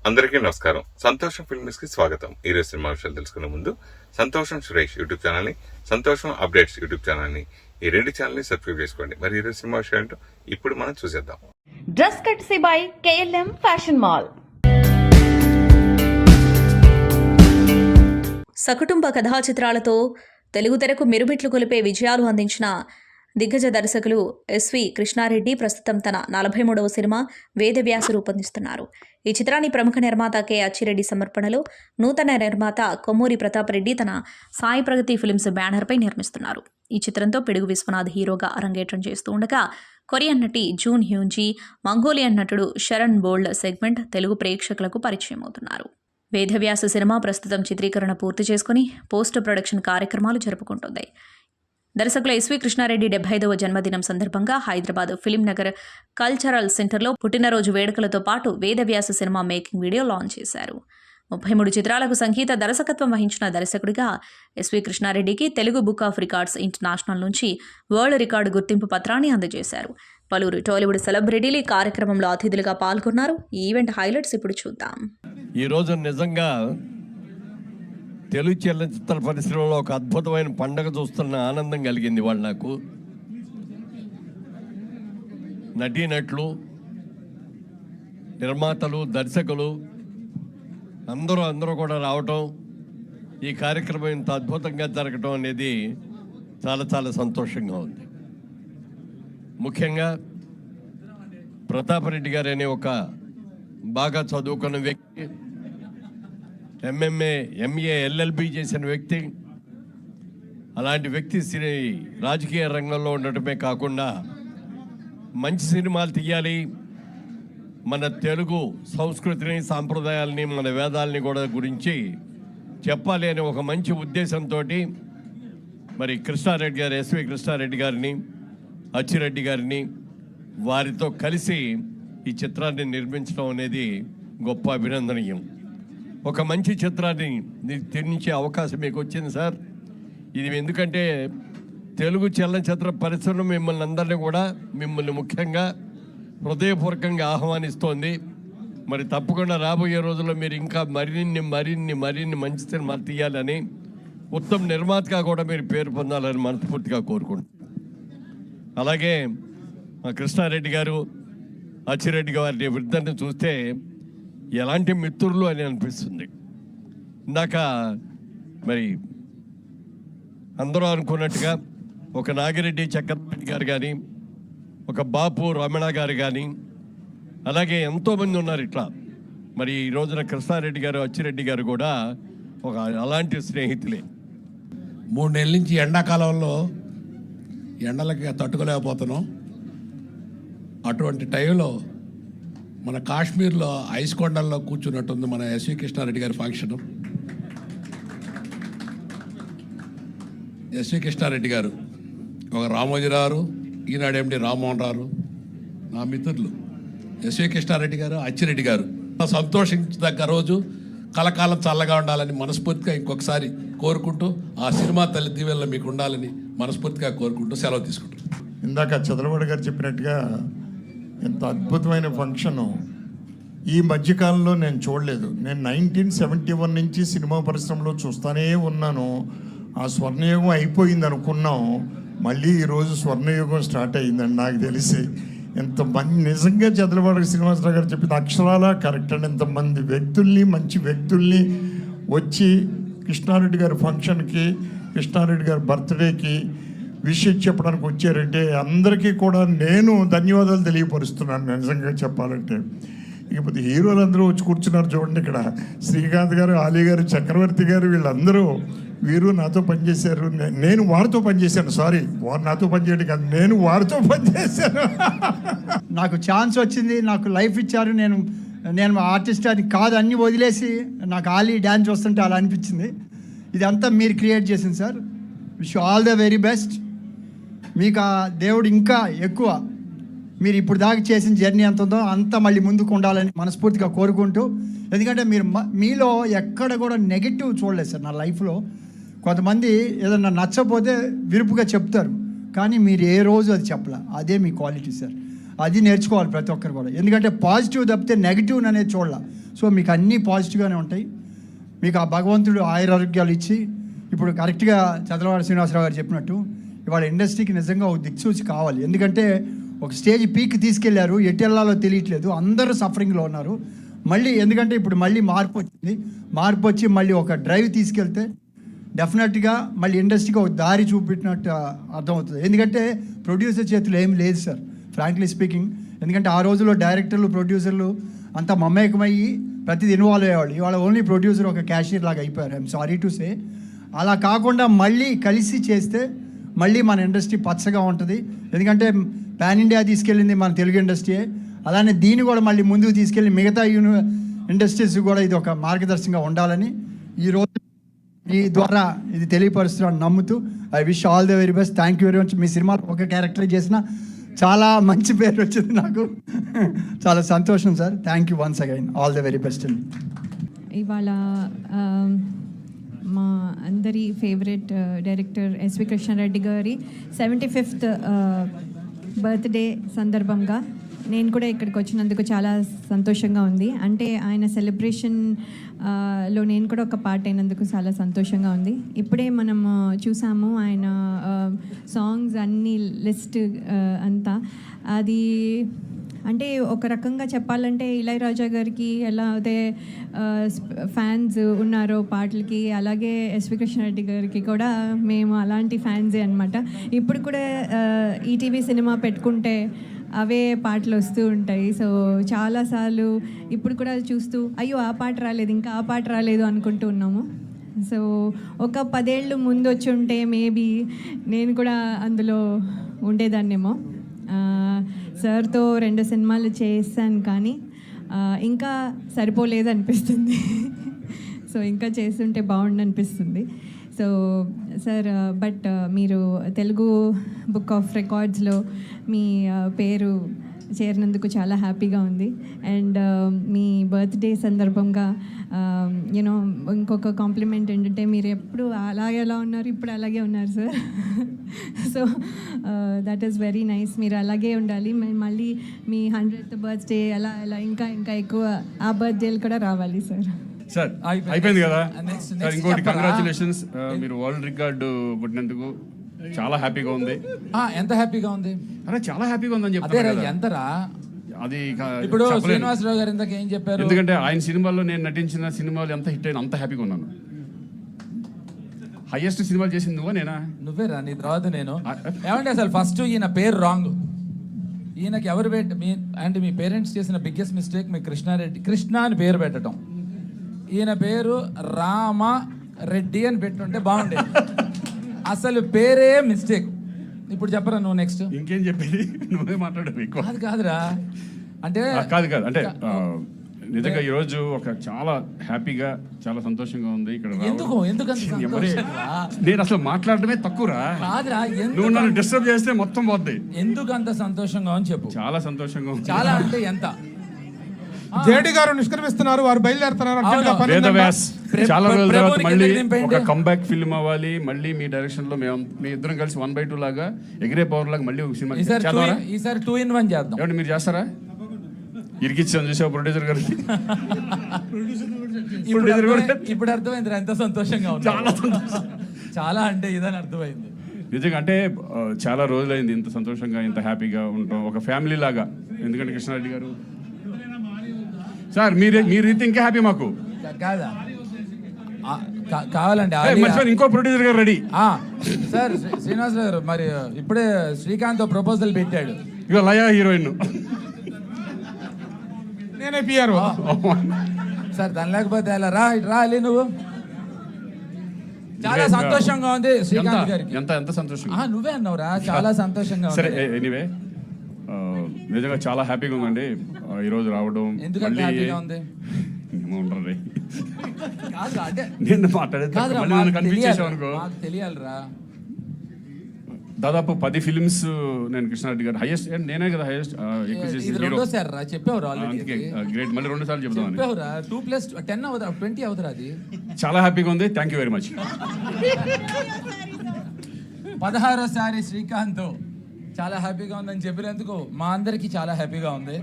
అందరికీ నమస్కారం. సంతోషం ఫిల్మ్స్ కి స్వాగతం. ఈ రోజు సినిమా విషయాలు తెలుసుకునే ముందు సంతోషం సురేష్ యూట్యూబ్ ఛానల్ ని, సంతోషం అప్డేట్స్ యూట్యూబ్ ఛానల్ ని, ఈ రెండు ఛానల్ ని సబ్స్క్రైబ్ చేసుకోండి. మరి ఈ రోజు సినిమా విషయాలు ఏంటో ఇప్పుడు మనం చూసేద్దాం. Dress courtesy by KLM fashion mall. సకుటుంబ కథా చిత్రాలతో తెలుగు తెరకు మెరుమిట్లు కొలిపే విజయాలు అందించిన దిగ్గజ దర్శకులు ఎస్వి కృష్ణారెడ్డి ప్రస్తుతం తన 43వ సినిమా వేదవ్యాస రూపొందిస్తున్నారు. ఈ చిత్రాన్ని ప్రముఖ నిర్మాత కె అచ్చిరెడ్డి సమర్పణలో నూతన నిర్మాత కొమ్మూరి ప్రతాప్ రెడ్డి తన సాయి ప్రగతి ఫిల్మ్స్ బ్యానర్పై నిర్మిస్తున్నారు. ఈ చిత్రంతో పిడుగు విశ్వనాథ్ హీరోగా అరంగేట్రం చేస్తూ ఉండగా కొరియన్ నటి జూన్ హ్యూంజీ, మంగోలియన్ నటుడు శరణ్ బోల్డ్ సెగ్మెంట్ తెలుగు ప్రేక్షకులకు పరిచయం అవుతున్నారు. వేదవ్యాస సినిమా ప్రస్తుతం చిత్రీకరణ పూర్తి చేసుకుని పోస్ట్ ప్రొడక్షన్ కార్యక్రమాలు జరుపుకుంటుంది. దర్శకులు ఎస్వి కృష్ణారెడ్డి 75వ జన్మదినం సందర్భంగా హైదరాబాద్ ఫిలిం నగర్ కల్చరల్ సెంటర్లో పుట్టినరోజు వేడుకలతో పాటు Vedavyasa cinema making video launch చేశారు. 33 చిత్రాలకు సంగీత దర్శకత్వం వహించిన దర్శకుడిగా ఎస్వి కృష్ణారెడ్డికి Telugu book of records international నుంచి వరల్డ్ రికార్డు గుర్తింపు పత్రాన్ని అందజేశారు. పలువురు టాలీవుడ్ సెలబ్రిటీలు ఈ కార్యక్రమంలో అతిథులుగా పాల్గొన్నారు. ఈ ఈవెంట్ హైలైట్స్ ఇప్పుడు చూద్దాం. ఈ రోజు నిజంగా తెలుగు చలనచిత్ర పరిశ్రమలో ఒక అద్భుతమైన పండగ చూస్తున్న ఆనందం కలిగింది. వాళ్ళు నాకు నటీనటులు, నిర్మాతలు, దర్శకులు అందరూ కూడా రావటం, ఈ కార్యక్రమం ఇంత అద్భుతంగా జరగటం అనేది చాలా చాలా సంతోషంగా ఉంది. ముఖ్యంగా ప్రతాప్ రెడ్డి గారు అనే ఒక బాగా చదువుకున్న వ్యక్తి, MMA, MA, LLB చేసిన వ్యక్తి, అలాంటి వ్యక్తి రాజకీయ రంగంలో ఉండటమే కాకుండా మంచి సినిమాలు తీయాలి, మన తెలుగు సంస్కృతిని, సాంప్రదాయాలని, మన వేదాలని కూడా గురించి చెప్పాలి అనే ఒక మంచి ఉద్దేశంతో మరి కృష్ణారెడ్డి గారు, ఎస్వి కృష్ణారెడ్డి గారిని, అచ్చిరెడ్డి గారిని వారితో కలిసి ఈ చిత్రాన్ని నిర్మించడం అనేది గొప్ప అభినందనీయం. ఒక మంచి చిత్రాన్ని నిర్మించే అవకాశం మీకు వచ్చింది సార్. ఇది ఎందుకంటే తెలుగు చలనచిత్ర పరిశ్రమ మిమ్మల్ని అందరినీ కూడా, మిమ్మల్ని ముఖ్యంగా హృదయపూర్వకంగా ఆహ్వానిస్తోంది. మరి తప్పకుండా రాబోయే రోజుల్లో మీరు ఇంకా మరిన్ని మంచి సినిమాలు తీయాలని, ఉత్తమ నిర్మాతగా కూడా మీరు పేరు పొందాలని మనస్ఫూర్తిగా కోరుకుంటున్నాను. అలాగే మా కృష్ణారెడ్డి గారు, అచ్చిరెడ్డి గారి వృద్ధాన్ని చూస్తే ఎలాంటి మిత్రులు అని అనిపిస్తుంది. ఇందాక మరి అందరూ అనుకున్నట్టుగా ఒక నాగిరెడ్డి చక్రవర్తి గారు కానీ, ఒక బాపు రమణ గారు కానీ, అలాగే ఎంతోమంది ఉన్నారు ఇట్లా. మరి ఈ రోజున కృష్ణారెడ్డి గారు, అచ్చిరెడ్డి గారు కూడా ఒక అలాంటి స్నేహితులే. 3 నెలల నుంచి ఎండాకాలంలో ఎండలకి తట్టుకోలేకపోతున్నాం. అటువంటి టైంలో మన కాశ్మీర్లో ఐస్ కొండల్లో కూర్చున్నట్టుంది మన ఎస్వి కృష్ణారెడ్డి గారి ఫంక్షన్. ఎస్వి కృష్ణారెడ్డి గారు, ఒక రామోజీరావు, ఈనాడు ఎండి రామ్మోహన్ రావు నా మిత్రులు. ఎస్వి కృష్ణారెడ్డి గారు, అచ్చిరెడ్డి గారు సంతోషించదగ్గ రోజు, కలకాలం చల్లగా ఉండాలని మనస్ఫూర్తిగా ఇంకొకసారి కోరుకుంటూ, ఆ సినిమా తల్లి దీవెనలో మీకు ఉండాలని మనస్ఫూర్తిగా కోరుకుంటూ సెలవు తీసుకుంటారు. ఇందాక చంద్రబాబు గారు చెప్పినట్టుగా ఎంత అద్భుతమైన ఫంక్షను ఈ మధ్యకాలంలో నేను చూడలేదు. నేను 1971 నుంచి సినిమా పరిశ్రమలో చూస్తూనే ఉన్నాను. ఆ స్వర్ణయుగం అయిపోయింది అనుకున్నాం, మళ్ళీ ఈరోజు స్వర్ణయుగం స్టార్ట్ అయ్యిందని నాకు తెలిసి. ఎంతమంది నిజంగా చంద్రబాబు శ్రీనివాసరావు గారు చెప్పిన అక్షరాల కరెక్ట్ అండి. ఎంతమంది వ్యక్తుల్ని, మంచి వ్యక్తుల్ని వచ్చి కృష్ణారెడ్డి గారి ఫంక్షన్కి, కృష్ణారెడ్డి గారి బర్త్డేకి విషయం చెప్పడానికి వచ్చారంటే అందరికీ కూడా నేను ధన్యవాదాలు తెలియపరుస్తున్నాను. నిజంగా చెప్పాలంటే ఇకపోతే హీరోలందరూ వచ్చి కూర్చున్నారు చూడండి. ఇక్కడ శ్రీకాంత్ గారు, ఆలీ గారు, చక్రవర్తి గారు, వీళ్ళందరూ వీరు నాతో పనిచేశారు. నేను వారితో పనిచేశాను. సారీ, వారు నాతో పనిచేయడం కాదు, నేను వారితో పనిచేశాను. నాకు ఛాన్స్ వచ్చింది, నాకు లైఫ్ ఇచ్చారు. నేను ఆర్టిస్ట్ అని కాదు, అన్నీ వదిలేసి నాకు ఆలీ డ్యాన్స్ చూస్తుంటే అలా అనిపించింది. ఇదంతా మీరు క్రియేట్ చేసింది sir. Wish you all the very best. మీకు ఆ దేవుడు ఇంకా ఎక్కువ మీరు ఇప్పుడు దాకా చేసిన జర్నీ ఎంత ఉందో అంతా మళ్ళీ ముందుకు ఉండాలని మనస్ఫూర్తిగా కోరుకుంటూ, ఎందుకంటే మీరు మీలో ఎక్కడ కూడా నెగిటివ్ చూడలేదు సార్. నా లైఫ్లో కొంతమంది ఏదన్నా నచ్చపోతే విరుపుగా చెప్తారు, కానీ మీరు ఏ రోజు అది చెప్పలే. అదే మీ క్వాలిటీ సార్. అది నేర్చుకోవాలి ప్రతి ఒక్కరు కూడా. ఎందుకంటే పాజిటివ్ తప్పితే నెగిటివ్ అనేది చూడాలి. సో మీకు అన్నీ పాజిటివ్గానే ఉంటాయి. మీకు ఆ భగవంతుడు ఆయురారోగ్యాలు ఇచ్చి ఇప్పుడు కరెక్ట్గా చంద్రబాబు శ్రీనివాసరావు గారు చెప్పినట్టు ఇవాళ ఇండస్ట్రీకి నిజంగా ఒక దిక్సూచి కావాలి. ఎందుకంటే ఒక స్టేజ్ పీక్ తీసుకెళ్లారు, ఎటు వెళ్ళాలో తెలియట్లేదు, అందరూ సఫరింగ్లో ఉన్నారు. మళ్ళీ ఎందుకంటే ఇప్పుడు మళ్ళీ మార్పు వచ్చింది, మార్పు వచ్చి మళ్ళీ ఒక డ్రైవ్ తీసుకెళ్తే డెఫినెట్గా మళ్ళీ ఇండస్ట్రీకి ఒక దారి చూపెట్టినట్టు అర్థమవుతుంది. ఎందుకంటే ప్రొడ్యూసర్ చేతిలో ఏం లేదు సార్, ఫ్రాంక్లీ స్పీకింగ్. ఎందుకంటే ఆ రోజుల్లో డైరెక్టర్లు ప్రొడ్యూసర్లు అంతా మమేకమయ్యి ప్రతిది ఇన్వాల్వ్ అయ్యేవాళ్ళు. ఇవాళ ఓన్లీ ప్రొడ్యూసర్ ఒక క్యాషియర్ లాగా అయిపోయారు. I'm sorry to say. అలా కాకుండా మళ్ళీ కలిసి చేస్తే మళ్ళీ మన ఇండస్ట్రీ పచ్చగా ఉంటుంది. ఎందుకంటే పాన్ ఇండియా తీసుకెళ్ళింది మన తెలుగు ఇండస్ట్రీయే, అలానే దీన్ని కూడా మళ్ళీ ముందుకు తీసుకెళ్ళి మిగతా ఇండస్ట్రీస్ కూడా ఇది ఒక మార్గదర్శకంగా ఉండాలని ఈరోజు ఈ ద్వారా ఇది తెలియపరుస్తున్నాను నమ్ముతూ I wish all the very best. Thank you very much. మీ సినిమాలో ఒక క్యారెక్టర్ చేసిన చాలా మంచి పేరు వచ్చింది నాకు, చాలా సంతోషం sir. Thank you once again, all the very best అండి. ఇవాళ మా అందరి ఫేవరెట్ డైరెక్టర్ ఎస్వి కృష్ణారెడ్డి గారి 75th బర్త్డే సందర్భంగా నేను కూడా ఇక్కడికి వచ్చినందుకు చాలా సంతోషంగా ఉంది. అంటే ఆయన సెలబ్రేషన్లో నేను కూడా ఒక పార్ట్ అయినందుకు చాలా సంతోషంగా ఉంది. ఇప్పుడే మనం చూసాము ఆయన సాంగ్స్ అన్ని లిస్ట్ అంతా. అది అంటే ఒక రకంగా చెప్పాలంటే ఇళయరాజా గారికి ఎలా అయితే ఫ్యాన్స్ ఉన్నారో పాటలకి, అలాగే ఎస్వి కృష్ణారెడ్డి గారికి కూడా మేము అలాంటి ఫ్యాన్సే అనమాట. ఇప్పుడు కూడా ఈటీవీ సినిమా పెట్టుకుంటే అవే పాటలు వస్తూ ఉంటాయి. సో చాలాసార్లు ఇప్పుడు కూడా చూస్తూ అయ్యో ఆ పాట రాలేదు, ఇంకా ఆ పాట రాలేదు అనుకుంటూ ఉన్నాము. సో ఒక 10 ఏళ్ళు ముందు వచ్చి ఉంటే మేబీ నేను కూడా అందులో ఉండేదాన్నేమో. సార్తో 2 సినిమాలు చేశాను కానీ ఇంకా సరిపోలేదు అనిపిస్తుంది. సో ఇంకా చేస్తుంటే బాగుండు అనిపిస్తుంది. సో సార్ బట్ మీరు తెలుగు బుక్ ఆఫ్ రికార్డ్స్లో మీ పేరు చేరినందుకు చాలా హ్యాపీగా ఉంది. అండ్ మీ బర్త్డే సందర్భంగా యూనో ఇంకొక కాంప్లిమెంట్ ఏంటంటే మీరు ఎప్పుడు అలాగే ఎలా ఉన్నారు, ఇప్పుడు అలాగే ఉన్నారు sir. So that is very nice. మీరు అలాగే ఉండాలి. మళ్ళీ మీ 100th బర్త్డే అలా అలా ఇంకా ఇంకా ఎక్కువ ఆ బర్త్డేలు కూడా రావాలి సార్. సార్ అయిపోయింది కదా సార్, ఇంకోటి కంగ్రాచులేషన్స్, మీరు వరల్డ్ రికార్డు పుట్టినందుకు చాలా హ్యాపీగా ఉంది. ఎంత హ్యాపీగా ఉంది? అరే చాలా హ్యాపీగా ఉందని అదే చెప్తారు. ఎంతరా అది ఇప్పుడు శ్రీనివాసరావు గారు ఇందాక ఏం చెప్పారు? ఎందుకంటే ఆయన సినిమాల్లో నేను నటించిన సినిమాలు ఎంత హిట్ అయినా అంత హ్యాపీగా ఉన్నాను. హైయెస్ట్ సినిమాలు చేసింది నువ్వా నేనా? నువ్వేరా, నీ తర్వాత నేను. ఏమంటే అసలు ఫస్ట్ ఈయన పేరు రాంగ్. ఈయనకి ఎవరు అంటే మీ పేరెంట్స్ చేసిన బిగ్గెస్ట్ మిస్టేక్ మీ కృష్ణారెడ్డి, కృష్ణ అని పేరు పెట్టడం. ఈయన పేరు రామారెడ్డి అని పెట్టుంటే బాగుండేది. అసలు పేరే మిస్టేక్. ఇప్పుడు చెప్పరా నువ్వు నెక్స్ట్ ఇంకేం చెప్పేది, నువ్వే మాట్లాడవు ఎక్కువ. కాదురా అంటే కాదు అంటే నిజంగా ఈరోజు ఒక చాలా హ్యాపీగా చాలా సంతోషంగా ఉంది ఇక్కడ. నేను అసలు మాట్లాడటమే తక్కువరా. కాదురా, నువ్వు నన్ను డిస్టర్బ్ చేస్తే మొత్తం పోద్ది. ఎందుకు అంత సంతోషంగా అని చెప్పు. చాలా సంతోషంగా ఉంది. చాలా అంటే ఎంత? జేడి గారు నిష్క్రమిస్తున్నారు, వారు బయలుదేరుతున్నారు. వేదవ్యాస్ చాలా రోజుల తర్వాత మళ్ళీ ఒక కంబ్యాక్ ఫిల్మ్ అవ్వాలి. మళ్ళీ మీ డైరెక్షన్ లో మీ ఇద్దరం కలిసి 1/2 లాగా ఎగిరే పవర్ లాగా మళ్ళీ ఒక సినిమా ఈసారి 2 in 1 చేద్దాం. ఏమంటే మీరు చేస్తారా? ఇరికిచ్చాను చూసావు ప్రొడ్యూసర్ గారికి. ఇప్పుడు అర్థమైంది ఎంత సంతోషంగా ఉంది. చాలా సంతోషం, చాలా అంటే ఇదని అర్థమైంది. నిజంగా అంటే చాలా రోజులైంది ఇంత సంతోషంగా ఇంత హ్యాపీగా ఉంటాం ఒక ఫ్యామిలీ లాగా. ఎందుకంటే కృష్ణారెడ్డి గారు సార్ మీరు ఇంకా హ్యాపీ మాకు కాదా? కావాలండి ఇంకో ప్రొడ్యూసర్ గారు రెడీ. సార్ శ్రీనివాసరావు గారు మరి ఇప్పుడే శ్రీకాంత్ ప్రపోజల్ పెట్టాడు. ఇక లయా హీరోయిన్ నేనే పిఆర్ సార్. దాని లేకపోతే అలా రాలి నువ్వు. చాలా సంతోషంగా ఉంది శ్రీకాంత్ గారికి. ఎంత సంతోషంగా నువ్వే అన్నావురా, చాలా సంతోషంగా. సరే ఎనీవే నిజంగా చాలా హ్యాపీగా ఉందండి ఈరోజు రావడం. ఎందుకంటే హ్యాపీగా ఉంది నేను మాట్లాడేది కన్ఫ్యూజ్ చేసావు అనుకో. తెలియాలిరా. దాదాపు 10 ఫిల్మ్స్ నేను కృష్ణారెడ్డి గారు హైయెస్ట్, నేనే కదా హైయెస్ట్ ఎక్కువ చేసిన హీరో. చెప్పావురా గ్రేట్. మళ్ళీ 2 సార్లు చెప్తామని. 2+10 అవుతా 20 అవుతారా? అది చాలా హ్యాపీగా ఉంది. Thank you very much. 16వ శ్రీకాంత్ చాలా హ్యాపీగా ఉందని చెప్పినందుకు మా అందరికి చాలా హ్యాపీగా ఉంది.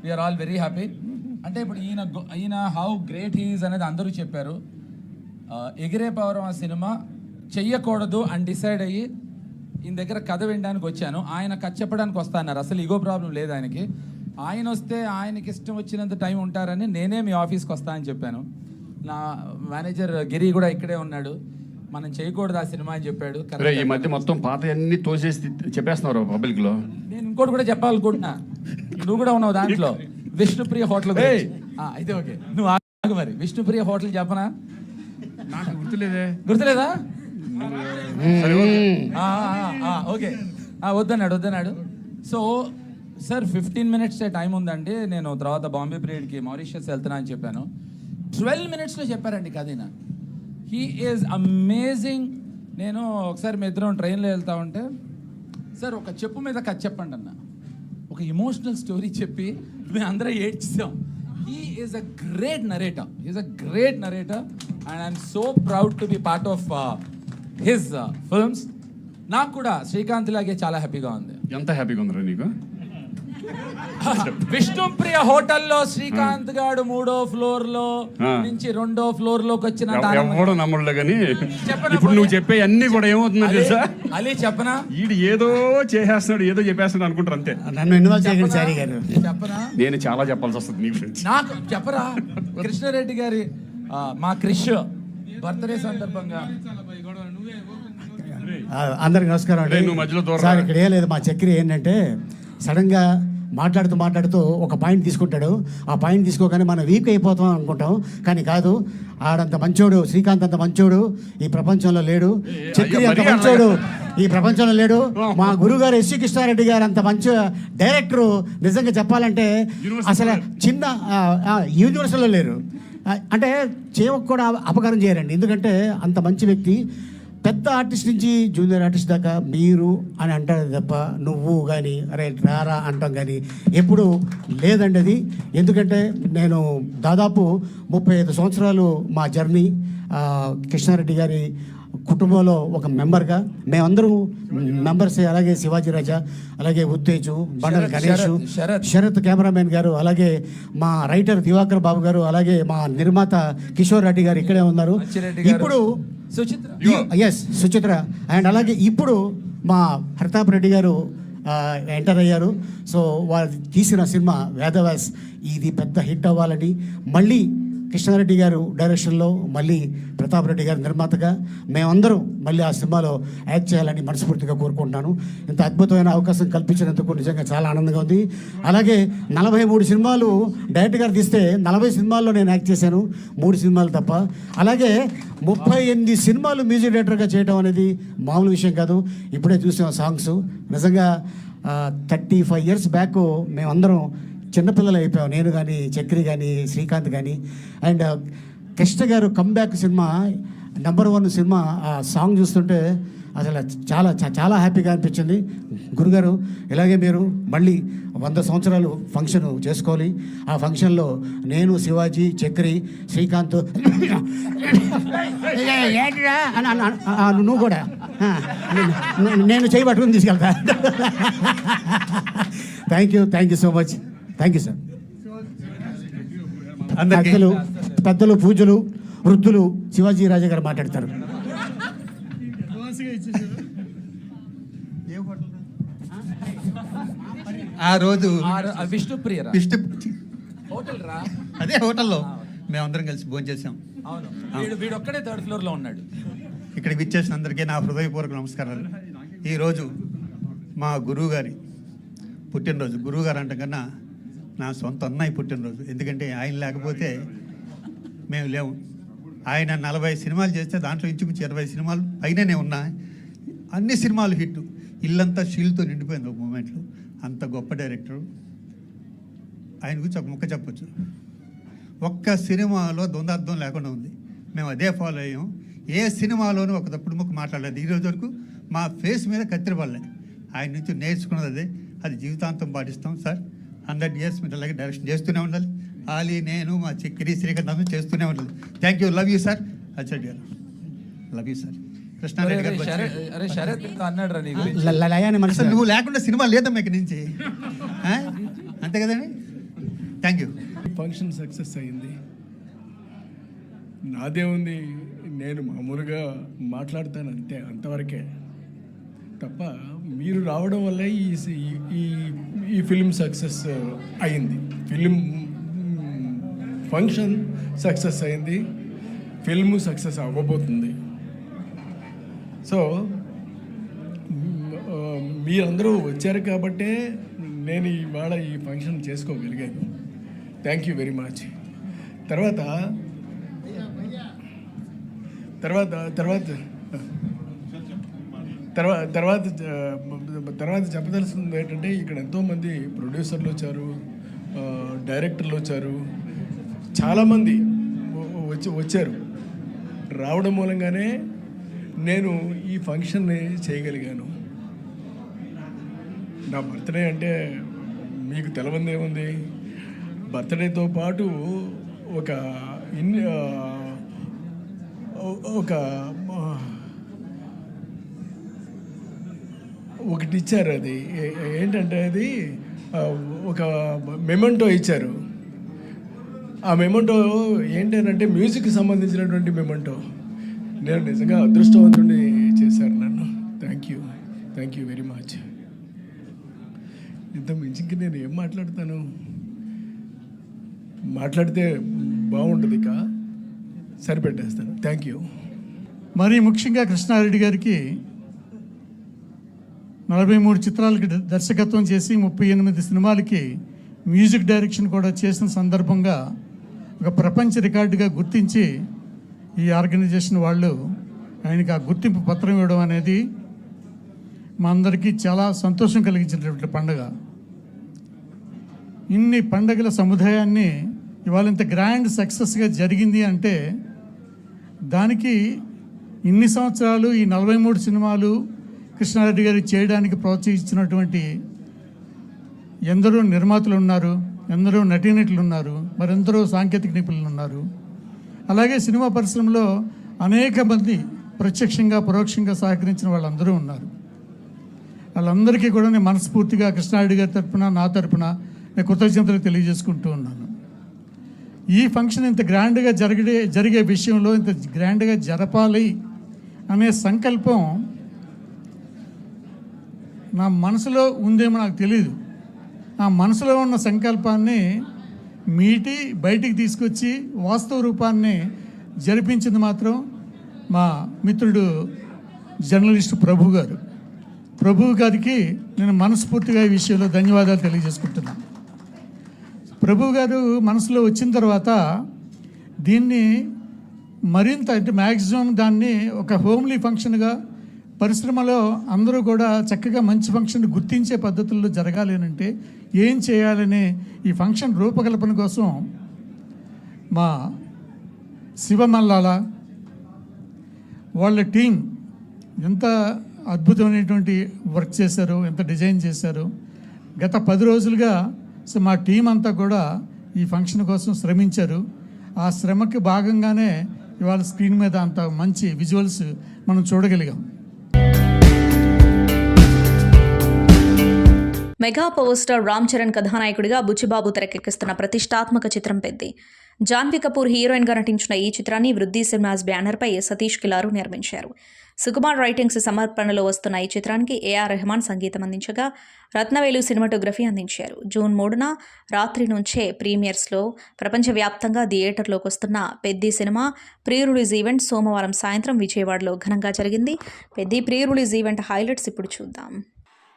We are all very happy. అంటే ఇప్పుడు ఈయన హౌ గ్రేట్ హీఈస్ అనేది అందరూ చెప్పారు. ఎగిరే పౌరం ఆ సినిమా చెయ్యకూడదు అని డిసైడ్ అయ్యి ఈయన దగ్గర కథ వినడానికి వచ్చాను. ఆయన కథ చెప్పడానికి వస్తా అన్నారు. అసలు ఈగో ప్రాబ్లం లేదు ఆయనకి. ఆయన వస్తే ఆయనకి ఇష్టం వచ్చినంత టైం ఉంటారని నేనే మీ ఆఫీస్కి వస్తా అని చెప్పాను. నా మేనేజర్ గిరి కూడా ఇక్కడే ఉన్నాడు. మనం చేయకూడదు ఆ సినిమా అని చెప్పాడు. ఈ మధ్య మొత్తం పాత అన్ని తోసేసి చెప్పేస్తున్నారు పబ్లిక్ లో. నేను ఇంకోటి కూడా చెప్పాలనుకుంటున్నా. నువ్వు కూడా ఉన్నావు దాంట్లో. విష్ణుప్రియ హోటల్ అయితే ఓకే, నువ్వు ఆగు మరి. విష్ణుప్రియ హోటల్ చెప్పనా? నాకు గుర్తులేదా? ఓకే, వద్దన్నాడు. సో సార్ 15 minutes టైం ఉందండి, నేను తర్వాత బాంబే పీరియడ్కి మారిషియస్ వెళ్తున్నా అని చెప్పాను. 12 minutesలో చెప్పారండి కథ. He is amazing. నేను ఒకసారి మీ ఇద్దరం ట్రైన్లో వెళ్తా ఉంటే, సార్ ఒక చెప్పు మీద కథ చెప్పండి అన్న. ఒక ఎమోషనల్ స్టోరీ చెప్పి మేము అందరం ఏడ్చాం. He is a great narrator and I'm so proud to be part of his films. నాకు కూడా శ్రీకాంత్ లాగే చాలా హ్యాపీగా ఉంది. ఎంత హ్యాపీగా ఉందిరా నీకు? విష్ణుప్రియ హోటల్లో శ్రీకాంత్ గారు 3వ floor లో నుంచి 2వ floor లోకి వచ్చిన ఎవడో నమ్మలే కానీ ఇప్పుడు నువ్వు చెప్పే అన్ని కూడా ఏమవుతుందో తెలుసా? అలీ చెప్పనా? ఈడు ఏదో చేసేస్తున్నాడు, ఏదో చెప్పేస్తున్నాడు అనుకుంటారు అంతే. నన్ను ఇన్వాల్వ్ చేయకండి సారీ గారు. చెప్పనా? నేను చాలా చెప్పాల్సి వస్తుంది నీ గురించి. నాకు చెప్పరా? కృష్ణారెడ్డి గారి మా క్రిష్ బర్త్డే సందర్భంగా అందరికి నమస్కారం అండి. నువ్వు మధ్యలో దూరం సార్ ఇక్కడ ఏం లేదు, మా చక్రి ఏంటంటే సడన్గా మాట్లాడుతూ ఒక పాయింట్ తీసుకుంటాడు. ఆ పాయింట్ తీసుకోగానే మనం వీక్ అయిపోతాం అనుకుంటాం, కానీ కాదు. ఆడంత మంచోడు, శ్రీకాంత్ అంత మంచోడు ఈ ప్రపంచంలో లేడు. చక్రి అంత మంచోడు ఈ ప్రపంచంలో లేడు. మా గురుగారు ఎస్వి కృష్ణారెడ్డి గారు అంత మంచి డైరెక్టరు నిజంగా చెప్పాలంటే అసలు చిన్న యూనివర్సల్లో లేరు. అంటే చేయకు కూడా అపకారం చేయరండి, ఎందుకంటే అంత మంచి వ్యక్తి. పెద్ద ఆర్టిస్ట్ నుంచి జూనియర్ ఆర్టిస్ట్ దాకా మీరు అని అంటారు తప్ప నువ్వు కానీ అరే రారా అంటాం కానీ ఎప్పుడు లేదండి అది. ఎందుకంటే నేను దాదాపు 35 సంవత్సరాలు మా జర్నీ కృష్ణారెడ్డి గారి కుటుంబంలో ఒక మెంబర్గా మేమందరం మెంబర్సే. అలాగే శివాజీ రాజా, అలాగే ఉత్తేజు, బండల గణేష్, శరత్ కెమెరామెన్ గారు, అలాగే మా రైటర్ దివాకర్ బాబు గారు, అలాగే మా నిర్మాత కిషోర్ రెడ్డి గారు ఇక్కడే ఉన్నారు. ఇప్పుడు సుచిత్ర అండ్ అలాగే ఇప్పుడు మా ప్రతాప్ రెడ్డి గారు ఎంటర్ అయ్యారు. సో వారు తీసిన సినిమా వేదవ్యాస్ ఇది పెద్ద హిట్ అవ్వాలని, మళ్ళీ కృష్ణారెడ్డి గారు డైరెక్షన్లో, మళ్ళీ ప్రతాప్ రెడ్డి గారు నిర్మాతగా మేమందరం మళ్ళీ ఆ సినిమాలో యాక్ట్ చేయాలని మనస్ఫూర్తిగా కోరుకుంటున్నాను. ఇంత అద్భుతమైన అవకాశం కల్పించినందుకు నిజంగా చాలా ఆనందంగా ఉంది. అలాగే 43 సినిమాలు డైరెక్టర్ గారు తీస్తే 40 సినిమాల్లో నేను యాక్ట్ చేశాను, 3 సినిమాలు తప్ప. అలాగే 38 సినిమాలు మ్యూజిక్ డైరెక్టర్గా చేయడం అనేది మామూలు విషయం కాదు. ఇప్పుడే చూసాం సాంగ్స్. నిజంగా 35 years బ్యాక్ మేమందరం చిన్నపిల్లలు అయిపోయాం, నేను కానీ చక్రి కానీ శ్రీకాంత్ కానీ. అండ్ కృష్ణ గారు కమ్బ్యాక్ సినిమా నెంబర్ 1 సినిమా, ఆ సాంగ్ చూస్తుంటే అసలు చాలా చాలా హ్యాపీగా అనిపించింది. గురుగారు ఇలాగే మీరు మళ్ళీ 100 సంవత్సరాలు ఫంక్షన్ చేసుకోవాలి. ఆ ఫంక్షన్లో నేను, శివాజీ, చక్రి, శ్రీకాంత్ నువ్వు కూడా నేను చేయబట్టుకుని తీసుకెళ్తా. Thank you so much. Thank you sir. పెద్దలు పూజలు వృద్ధులు శివాజీ రాజా గారు మాట్లాడతారు. ఆ రోజు విష్ణుప్రియ హోటల్ రా, అదే హోటల్లో మేమందరం కలిసి భోజనం చేసాం. అవును, వీడొక్కడే 3rd floor లో ఉన్నాడు. ఇక్కడికి విచ్చేసిన అందరికీ నా హృదయపూర్వక నమస్కారాలు. ఈరోజు మా గురువు గారి పుట్టినరోజు. గురువు గారు అంటే కన్నా నా సొంత అన్నయ్య పుట్టినరోజు. ఎందుకంటే ఆయన లేకపోతే మేము లేవు. ఆయన 40 సినిమాలు చేస్తే దాంట్లో ఇంచుమించు 20 సినిమాలు పైననే ఉన్నాయి. అన్ని సినిమాలు హిట్. ఇల్లంతా షీల్తో నిండిపోయింది ఒక మూమెంట్లో. అంత గొప్ప డైరెక్టరు. ఆయన గురించి ఒక ముక్క చెప్పచ్చు. ఒక్క సినిమాలో ద్వందార్థం లేకుండా ఉంది. మేము అదే ఫాలో అయ్యాం. ఏ సినిమాలోనూ ఒక తప్పుడు ముక్క మాట్లాడలేదు. ఈరోజు వరకు మా ఫేస్ మీద కత్తిరపడలే. ఆయన నుంచి నేర్చుకున్నది అదే. అది జీవితాంతం పాటిస్తాం సార్. 100 years మీరు అలాగే డైరెక్షన్ చేస్తూనే ఉండాలి. ఆలీ, నేను, మా చక్రి, శ్రీకాంత్ చేస్తూనే ఉండాలి. Thank you. Love you sir. అచ్చడి గారు లవ్ యూ సార్. కృష్ణారెడ్డి గారు అసలు నువ్వు లేకుండా సినిమా లేదమ్మా ఇక్కడి నుంచి. అంతే కదండి. Thank you. ఫంక్షన్ సక్సెస్ అయింది. నాదేముంది, నేను మామూలుగా మాట్లాడతాను అంతే, అంతవరకే తప్ప మీరు రావడం వల్ల ఈ ఫిల్మ్ సక్సెస్ అయింది. ఫిల్మ్ ఫంక్షన్ సక్సెస్ అయింది, ఫిల్మ్ సక్సెస్ అవ్వబోతుంది. సో మీరందరూ వచ్చారు కాబట్టే నేను ఇవాళ ఈ ఫంక్షన్ చేసుకోగలిగాను. Thank you very much. తర్వాత తర్వాత తర్వాత తర్వాత తర్వాత తర్వాత చెప్పదలుచుకుంది ఏంటంటే, ఇక్కడ ఎంతోమంది ప్రొడ్యూసర్లు వచ్చారు, డైరెక్టర్లు వచ్చారు, చాలామంది వచ్చారు. రావడం మూలంగానే నేను ఈ ఫంక్షన్ని చేయగలిగాను. నా బర్త్డే అంటే మీకు తెలవంది ఏముంది, బర్త్డేతో పాటు ఒకటి ఇచ్చారు. అది ఏంటంటే అది ఒక మెమెంటో ఇచ్చారు. ఆ మెమెంటో ఏంటంటే మ్యూజిక్కి సంబంధించినటువంటి మెమెంటో. నేను నిజంగా అదృష్టవంతుడిని చేశారు నన్ను. Thank you very much. ఇంత మించి నేను ఏం మాట్లాడతాను, మాట్లాడితే బాగుంటుంది, సరిపెట్టేస్తాను. Thank you. మరి ముఖ్యంగా కృష్ణారెడ్డి గారికి 43 చిత్రాలకి దర్శకత్వం చేసి 38 సినిమాలకి మ్యూజిక్ డైరెక్షన్ కూడా చేసిన సందర్భంగా ఒక ప్రపంచ రికార్డుగా గుర్తించి ఈ ఆర్గనైజేషన్ వాళ్ళు ఆయనకి ఆ గుర్తింపు పత్రం ఇవ్వడం అనేది మా అందరికీ చాలా సంతోషం కలిగించినటువంటి పండుగ. ఇన్ని పండుగల సముదాయాన్ని ఇవాళ ఇంత గ్రాండ్ సక్సెస్గా జరిగింది అంటే దానికి ఇన్ని సంవత్సరాలు ఈ 43 సినిమాలు కృష్ణారెడ్డి గారికి చేయడానికి ప్రోత్సహించినటువంటి ఎందరో నిర్మాతలు ఉన్నారు, ఎందరో నటీనటులు ఉన్నారు, మరెందరో సాంకేతిక నిపుణులు ఉన్నారు. అలాగే సినిమా పరిశ్రమలో అనేక మంది ప్రత్యక్షంగా పరోక్షంగా సహకరించిన వాళ్ళందరూ ఉన్నారు. వాళ్ళందరికీ కూడా నేను మనస్ఫూర్తిగా కృష్ణారెడ్డి గారి తరపున, నా తరపున నేను కృతజ్ఞతలు తెలియజేసుకుంటూ ఉన్నాను. ఈ ఫంక్షన్ ఇంత గ్రాండ్గా జరిగే విషయంలో ఇంత గ్రాండ్గా జరపాలి అనే సంకల్పం నా మనసులో ఉందేమో నాకు తెలియదు. ఆ మనసులో ఉన్న సంకల్పాన్ని మీటి బయటికి తీసుకొచ్చి వాస్తవ రూపాన్ని జరిపించింది మాత్రం మా మిత్రుడు జర్నలిస్ట్ ప్రభు గారికి నేను మనస్ఫూర్తిగా ఈ విషయంలో ధన్యవాదాలు తెలియజేసుకుంటున్నాను. ప్రభు గారు మనసులో వచ్చిన తర్వాత దీన్ని మరింత అంటే మ్యాక్సిమం దాన్ని ఒక హోమ్లీ ఫంక్షన్గా పరిశ్రమలో అందరూ కూడా చక్కగా మంచి ఫంక్షన్ గుర్తించే పద్ధతుల్లో జరగాలి అంటే ఏం చేయాలని ఈ ఫంక్షన్ రూపకల్పన కోసం మా శివమల్లాల వాళ్ళ టీం ఎంత అద్భుతమైనటువంటి వర్క్ చేశారు, ఎంత డిజైన్ చేశారు. గత 10 రోజులుగా మా టీం అంతా కూడా ఈ ఫంక్షన్ కోసం శ్రమించారు. ఆ శ్రమకి భాగంగానే ఇవాళ స్క్రీన్ మీద అంత మంచి విజువల్స్ మనం చూడగలిగాం. Mega power star Ram Charan కథానాయకుడిగా బుచ్చిబాబు తెరకెక్కిస్తున్న ప్రతిష్టాత్మక చిత్రం పెద్ది. జాన్వీ కపూర్ హీరోయిన్గా నటించిన ఈ చిత్రాన్ని వృద్ధి సినిమాస్ బ్యానర్పై సతీష్ కిలారు నిర్మించారు. సుకుమార్ రైటింగ్స్ సమర్పణలో వస్తున్న ఈ చిత్రానికి ఏఆర్ రెహమాన్ సంగీతం అందించగా రత్నవేలు సినిమాటోగ్రఫీ అందించారు. జూన్ 3న రాత్రి నుంచే ప్రీమియర్స్లో ప్రపంచవ్యాప్తంగా థియేటర్లోకి వస్తున్న Peddi cinema pre release event సోమవారం సాయంత్రం విజయవాడలో ఘనంగా జరిగింది. Peddi pre release event highlights ఇప్పుడు చూద్దాం.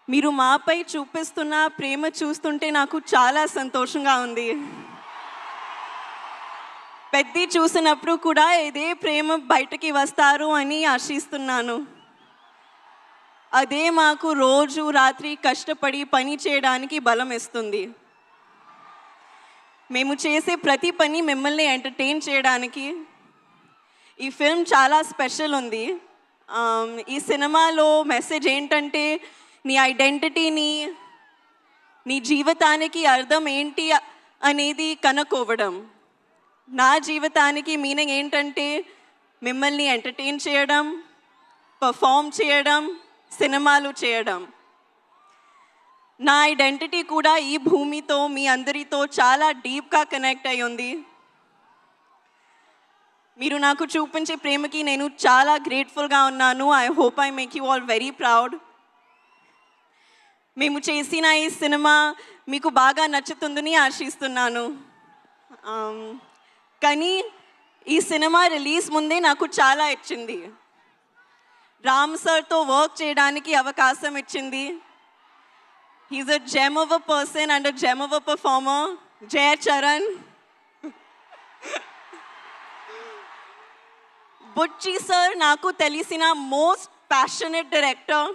మీరు మాపై చూపిస్తున్న ప్రేమ చూస్తుంటే నాకు చాలా సంతోషంగా ఉంది. పెద్ది చూసినప్పుడు కూడా ఇదే ప్రేమ బయటకి వస్తారు అని ఆశిస్తున్నాను. అదే మాకు రోజు రాత్రి కష్టపడి పని చేయడానికి బలం ఇస్తుంది. మేము చేసే ప్రతి పని మిమ్మల్ని ఎంటర్టైన్ చేయడానికి. ఈ ఫిల్మ్ చాలా స్పెషల్ ఉంది. ఈ సినిమాలో మెసేజ్ ఏంటంటే నీ ఐడెంటిటీని, నీ జీవితానికి అర్థం ఏంటి అనేది కనుక్కోవడం. నా జీవితానికి మీనింగ్ ఏంటంటే మిమ్మల్ని ఎంటర్టైన్ చేయడం, పర్ఫామ్ చేయడం, సినిమాలు చేయడం. నా ఐడెంటిటీ కూడా ఈ భూమితో మీ అందరితో చాలా డీప్గా కనెక్ట్ అయి ఉంది. మీరు నాకు చూపించే ప్రేమకి నేను చాలా గ్రేట్ఫుల్గా ఉన్నాను. I hope I make you all very proud. మేము చేసిన ఈ సినిమా మీకు బాగా నచ్చుతుందని ఆశిస్తున్నాను. కానీ ఈ సినిమా రిలీజ్ ముందే నాకు చాలా ఇచ్చింది. రామ్ సార్తో వర్క్ చేయడానికి అవకాశం ఇచ్చింది. He's a gem of a person and a gem of a performer. Jaya Charan. Buchi sir నాకు తెలిసిన most passionate director.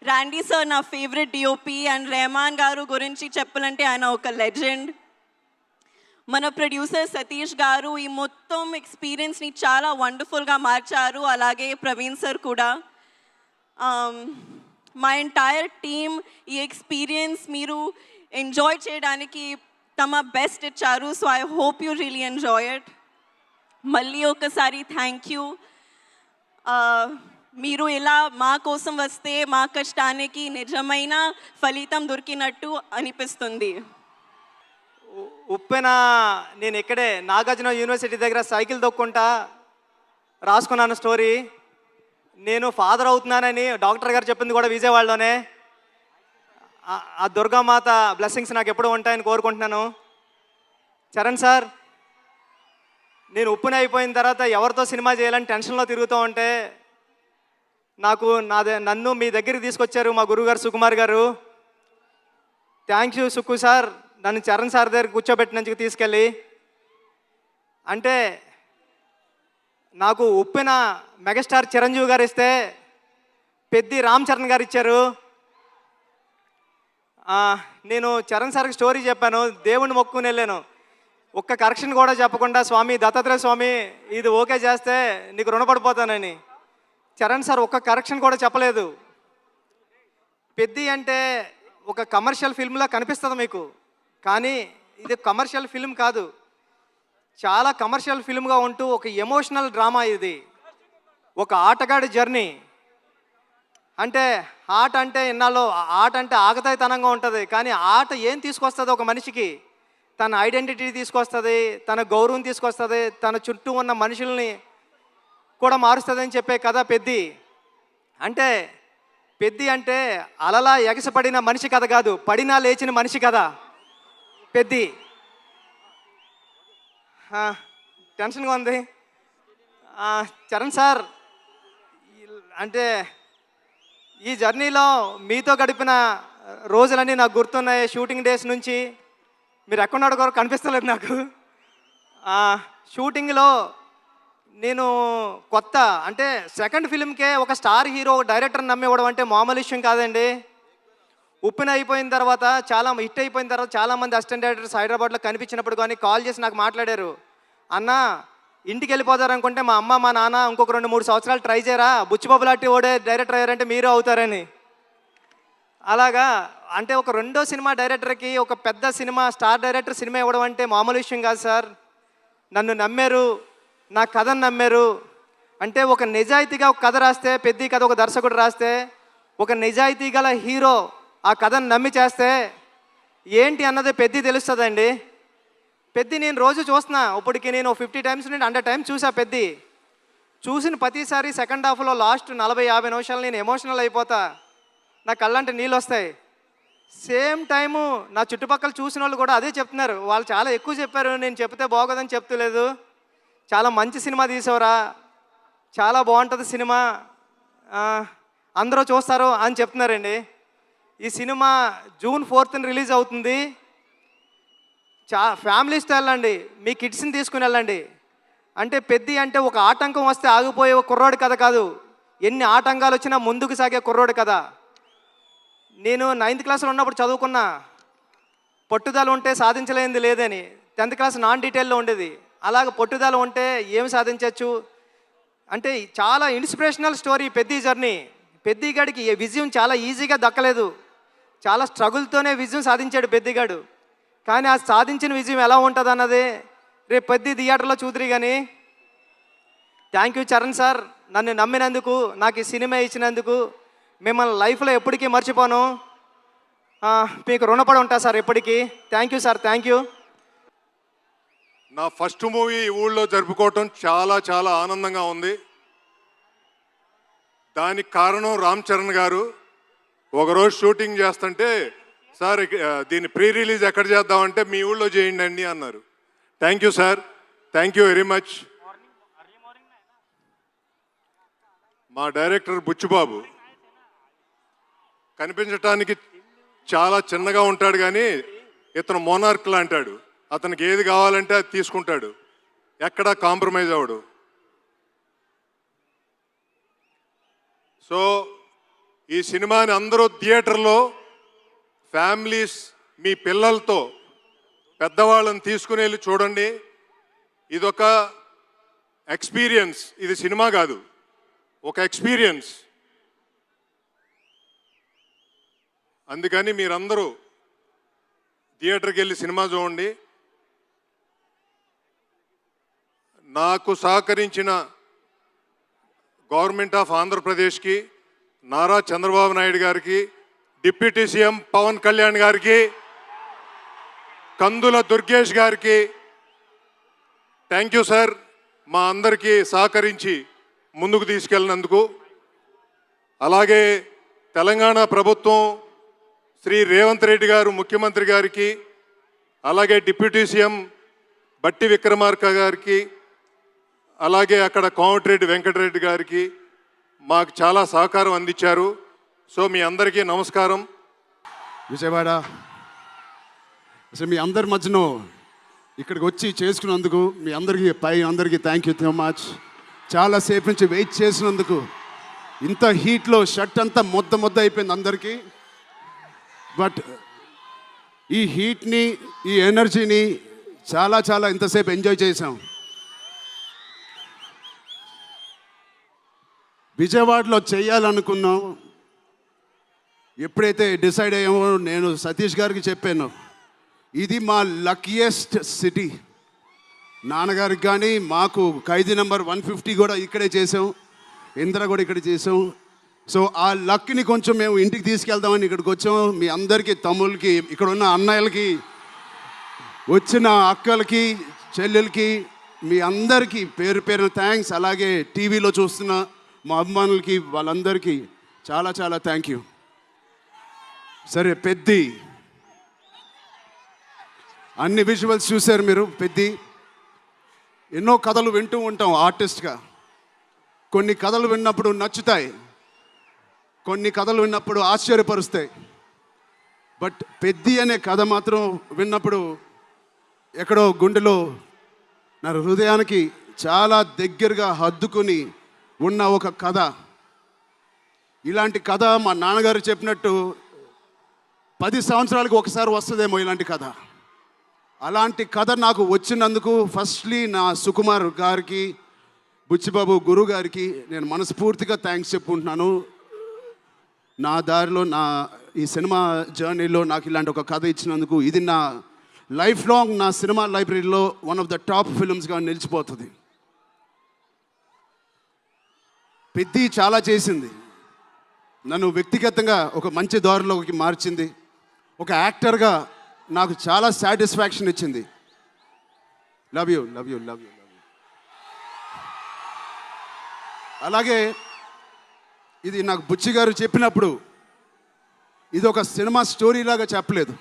Randy sir నా favourite DOP. And Rahman garu గురించి చెప్పాలంటే ఆయన ఒక లెజెండ్. మన ప్రొడ్యూసర్ సతీష్ గారు ఈ మొత్తం ఎక్స్పీరియన్స్ని చాలా వండర్ఫుల్గా మార్చారు. అలాగే ప్రవీణ్ సార్ కూడా. మా ఎంటైర్ టీమ్ ఈ ఎక్స్పీరియన్స్ మీరు ఎంజాయ్ చేయడానికి తమ బెస్ట్ ఇచ్చారు. So I hope you really enjoy it. మళ్ళీ ఒకసారి థ్యాంక్ యూ. మీరు ఇలా మా కోసం వస్తే మా కష్టానికి నిజమైన ఫలితం దొరికినట్టు అనిపిస్తుంది. ఉప్పెన నేను ఇక్కడే నాగార్జున యూనివర్సిటీ దగ్గర సైకిల్ తొక్కుంటా రాసుకున్నాను స్టోరీ. నేను ఫాదర్ అవుతున్నానని డాక్టర్ గారు చెప్పింది కూడా విజయవాడలోనే. ఆ దుర్గామాత బ్లెస్సింగ్స్ నాకు ఎప్పుడూ ఉంటాయని కోరుకుంటున్నాను. చరణ్ సార్, నేను ఉప్పున అయిపోయిన తర్వాత ఎవరితో సినిమా చేయాలని టెన్షన్లో తిరుగుతూ ఉంటే నన్ను మీ దగ్గరికి తీసుకొచ్చారు మా గురువుగారు సుకుమార్ గారు. థ్యాంక్ యూ సుక్కు సార్, నన్ను చరణ్ సార్ దగ్గర కూర్చోబెట్టినందుకు తీసుకెళ్ళి. అంటే నాకు ఉప్పిన మెగాస్టార్ చిరంజీవి గారు ఇస్తే పెద్ది రామ్ చరణ్ గారు ఇచ్చారు. నేను చరణ్ సార్కి స్టోరీ చెప్పాను, దేవుణ్ణి మొక్కుని వెళ్ళాను. ఒక్క కరెక్షన్ కూడా చెప్పకుండా, స్వామి దత్తాత్రేయ స్వామి ఇది ఓకే చేస్తే నీకు రుణపడిపోతానని. చరణ్ సార్ ఒక్క కరెక్షన్ కూడా చెప్పలేదు. పెద్ది అంటే ఒక కమర్షియల్ ఫిల్మ్లా కనిపిస్తుంది మీకు, కానీ ఇది కమర్షియల్ ఫిల్మ్ కాదు. చాలా కమర్షియల్ ఫిల్మ్గా ఉంటూ ఒక ఎమోషనల్ డ్రామా ఇది. ఒక ఆటగాడి జర్నీ. అంటే ఆట అంటే ఇన్నాళ్ళు ఆట అంటే ఆగతాయితనంగా ఉంటుంది, కానీ ఆట ఏం తీసుకొస్తుంది ఒక మనిషికి? తన ఐడెంటిటీ తీసుకొస్తుంది, తన గౌరవం తీసుకొస్తుంది, తన చుట్టూ ఉన్న మనుషుల్ని కూడా మారుస్తుందని చెప్పే కథ పెద్ది. అంటే పెద్ది అంటే అలలా ఎగసపడిన మనిషి కథ కాదు, పడినా లేచిన మనిషి కథ పెద్ది. టెన్షన్గా ఉంది. చరణ్ సార్, అంటే ఈ జర్నీలో మీతో గడిపిన రోజులన్నీ నాకు గుర్తున్నాయి. షూటింగ్ డేస్ నుంచి మీరు ఎక్కడున్నాడు కూడా కనిపిస్తలేదు నాకు. షూటింగ్లో నేను కొత్త, అంటే సెకండ్ ఫిల్మ్కే ఒక స్టార్ హీరో డైరెక్టర్ నమ్మివ్వడం అంటే మామూలు విషయం కాదండి. ఉప్పిన అయిపోయిన తర్వాత చాలా హిట్ అయిపోయిన తర్వాత చాలామంది అసిస్టెంట్ డైరెక్టర్స్ హైదరాబాద్లో కనిపించినప్పుడు కానీ కాల్ చేసి నాకు మాట్లాడారు, అన్న ఇంటికి వెళ్ళిపోతారనుకుంటే మా అమ్మ మా నాన్న ఇంకొక 2-3 సంవత్సరాలు ట్రై చేయరా, బుచ్చిబాబు లాంటి ఓడే డైరెక్టర్ అయ్యారంటే మీరు అవుతారని. అలాగా అంటే ఒక రెండో సినిమా డైరెక్టర్కి ఒక పెద్ద సినిమా స్టార్ డైరెక్టర్ సినిమా ఇవ్వడం అంటే మామూలు విషయం కాదు సార్. నన్ను నమ్మారు, నా కథను నమ్మారు. అంటే ఒక నిజాయితీగా ఒక కథ రాస్తే, పెద్ద కథ ఒక దర్శకుడు రాస్తే, ఒక నిజాయితీ గల హీరో ఆ కథను నమ్మి చేస్తే ఏంటి అన్నది పెద్ద తెలుస్తుందండి. పెద్ద నేను రోజు చూస్తున్నా, ఇప్పటికి నేను 50 టైమ్స్ నుండి 100 టైమ్స్ చూసా. పెద్ద చూసిన ప్రతిసారి సెకండ్ హాఫ్లో లాస్ట్ 40-50 నిమిషాలు నేను ఎమోషనల్ అయిపోతా, నా కళ్ళంటే నీళ్ళు వస్తాయి. సేమ్ టైము నా చుట్టుపక్కల చూసిన వాళ్ళు కూడా అదే చెప్తున్నారు. వాళ్ళు చాలా ఎక్కువ చెప్పారు, నేను చెప్తే బాగోదని చెప్తలేదు. చాలా మంచి సినిమా తీసావురా, చాలా బాగుంటుంది సినిమా, అందరూ చూస్తారు అని చెప్తున్నారండి. ఈ సినిమా June 4th రిలీజ్ అవుతుంది. ఫ్యామిలీస్తో వెళ్ళండి, మీ కిడ్స్ని తీసుకుని వెళ్ళండి. అంటే పెద్ద అంటే ఒక ఆటంకం వస్తే ఆగిపోయే ఒక కుర్రోడి కథ కాదు, ఎన్ని ఆటంకాలు వచ్చినా ముందుకు సాగే కుర్రోడి కథ. నేను 9th క్లాస్లో ఉన్నప్పుడు చదువుకున్నా, పట్టుదల ఉంటే సాధించలేనిది లేదని. 10th క్లాస్ నాన్ డీటెయిల్లో ఉండేది. అలాగ పట్టుదల ఉంటే ఏమి సాధించవచ్చు అంటే చాలా ఇన్స్పిరేషనల్ స్టోరీ పెద్ద జర్నీ. పెద్దిగాడికి విజయం చాలా ఈజీగా దక్కలేదు, చాలా స్ట్రగుల్తోనే విజయం సాధించాడు పెద్దిగాడు. కానీ ఆ సాధించిన విజయం ఎలా ఉంటుంది అన్నది రేపు పెద్ద థియేటర్లో చూద్దరు. కానీ థ్యాంక్ యూ చరణ్ సార్, నన్ను నమ్మినందుకు, నాకు ఈ సినిమా ఇచ్చినందుకు. మిమ్మల్ని లైఫ్లో ఎప్పటికీ మర్చిపోను. మీకు రుణపడి ఉంటా సార్ ఎప్పటికీ. Thank you sir, thank you. నా ఫస్ట్ మూవీ ఈ ఊళ్ళో జరుపుకోవటం చాలా చాలా ఆనందంగా ఉంది. దానికి కారణం రామ్ చరణ్ గారు. ఒకరోజు షూటింగ్ చేస్తుంటే, సార్ దీన్ని ప్రీ రిలీజ్ ఎక్కడ చేద్దామంటే మీ ఊళ్ళో చేయండి అండి అన్నారు. Thank you sir, thank you very much. మా డైరెక్టర్ బుచ్చిబాబు కనిపించటానికి చాలా చిన్నగా ఉంటాడు, కానీ ఇతను మోనార్క్ లాంటాడు. అతనికి ఏది కావాలంటే అది తీసుకుంటాడు, ఎక్కడా కాంప్రమైజ్ అవ్వడు. సో ఈ సినిమాని అందరూ థియేటర్లో ఫ్యామిలీస్ మీ పిల్లలతో పెద్దవాళ్ళని తీసుకుని వెళ్ళి చూడండి. ఇదొక ఎక్స్పీరియన్స్, ఇది సినిమా కాదు, ఒక ఎక్స్పీరియన్స్. అందుకని మీరందరూ థియేటర్కి వెళ్ళి సినిమా చూడండి. నాకు సహకరించిన గవర్నమెంట్ ఆఫ్ ఆంధ్రప్రదేశ్కి, నారా చంద్రబాబు నాయుడు గారికి, డిప్యూటీ సీఎం పవన్ కళ్యాణ్ గారికి, కందుల దుర్గేష్ గారికి థ్యాంక్ యూ సార్. మా అందరికీ సహకరించి ముందుకు తీసుకెళ్ళినందుకు. అలాగే తెలంగాణ ప్రభుత్వం, శ్రీ రేవంత్ రెడ్డి గారు ముఖ్యమంత్రి గారికి, అలాగే డిప్యూటీ సీఎం బట్టి విక్రమార్క గారికి, అలాగే అక్కడ కోమటిరెడ్డి వెంకటరెడ్డి గారికి మాకు చాలా సహకారం అందించారు. సో మీ అందరికీ నమస్కారం. విజయవాడ అసలు మీ అందరి మధ్యలో ఇక్కడికి వచ్చి చేసుకున్నందుకు మీ అందరికీ థ్యాంక్ యూ సో మచ్. చాలాసేపు నుంచి వెయిట్ చేసినందుకు. ఇంత హీట్లో షర్ట్ అంతా మొద్ద అయిపోయింది అందరికీ. బట్ ఈ హీట్ని, ఈ ఎనర్జీని చాలా ఇంతసేపు ఎంజాయ్ చేసాం. విజయవాడలో చేయాలనుకున్నాం. ఎప్పుడైతే డిసైడ్ అయ్యామో నేను సతీష్ గారికి చెప్పాను, ఇది మా లక్కీయెస్ట్ సిటీ. నాన్నగారికి కానీ మాకు ఖైదీ నెంబర్ 150 కూడా ఇక్కడే చేసాం, ఇంద్ర కూడా ఇక్కడ చేసాం. సో ఆ లక్ని కొంచెం మేము ఇంటికి తీసుకెళ్దామని ఇక్కడికి వచ్చాం. మీ అందరికీ, తమ్ముళ్ళకి, ఇక్కడ ఉన్న అన్నయ్యలకి, వచ్చిన అక్కలకి, చెల్లెలకి, మీ అందరికీ పేరు పేరున థ్యాంక్స్. అలాగే టీవీలో చూస్తున్న మా అభిమానులకి, వాళ్ళందరికీ చాలా థ్యాంక్ యూ. సరే, పెద్ది అన్ని విజువల్స్ చూశారు మీరు. పెద్ది ఎన్నో కథలు వింటూ ఉంటాం ఆర్టిస్ట్గా. కొన్ని కథలు విన్నప్పుడు నచ్చుతాయి, కొన్ని కథలు విన్నప్పుడు ఆశ్చర్యపరుస్తాయి. బట్ పెద్ది అనే కథ మాత్రం విన్నప్పుడు ఎక్కడో గుండెలో నా హృదయానికి చాలా దగ్గరగా హద్దుకుని ఉన్న ఒక కథ. ఇలాంటి కథ మా నాన్నగారు చెప్పినట్టు 10 సంవత్సరాలకు ఒకసారి వస్తుందేమో ఇలాంటి కథ. అలాంటి కథ నాకు వచ్చినందుకు ఫస్ట్లీ నా సుకుమార్ గారికి, బుచ్చిబాబు గురువు గారికి నేను మనస్ఫూర్తిగా థ్యాంక్స్ చెప్పుకుంటున్నాను. నా దారిలో, నా ఈ సినిమా జర్నీలో నాకు ఇలాంటి ఒక కథ ఇచ్చినందుకు. ఇది నా లైఫ్ లాంగ్ నా సినిమా లైబ్రరీలో వన్ ఆఫ్ ద టాప్ ఫిల్మ్స్గా నిలిచిపోతుంది. పెద్ది చాలా చేసింది, నన్ను వ్యక్తిగతంగా ఒక మంచి దారిలోకి మార్చింది. ఒక యాక్టర్గా నాకు చాలా సాటిస్ఫాక్షన్ ఇచ్చింది. Love you. అలాగే ఇది నాకు బుచ్చి గారు చెప్పినప్పుడు ఇది ఒక సినిమా స్టోరీ లాగా చెప్పలేదు,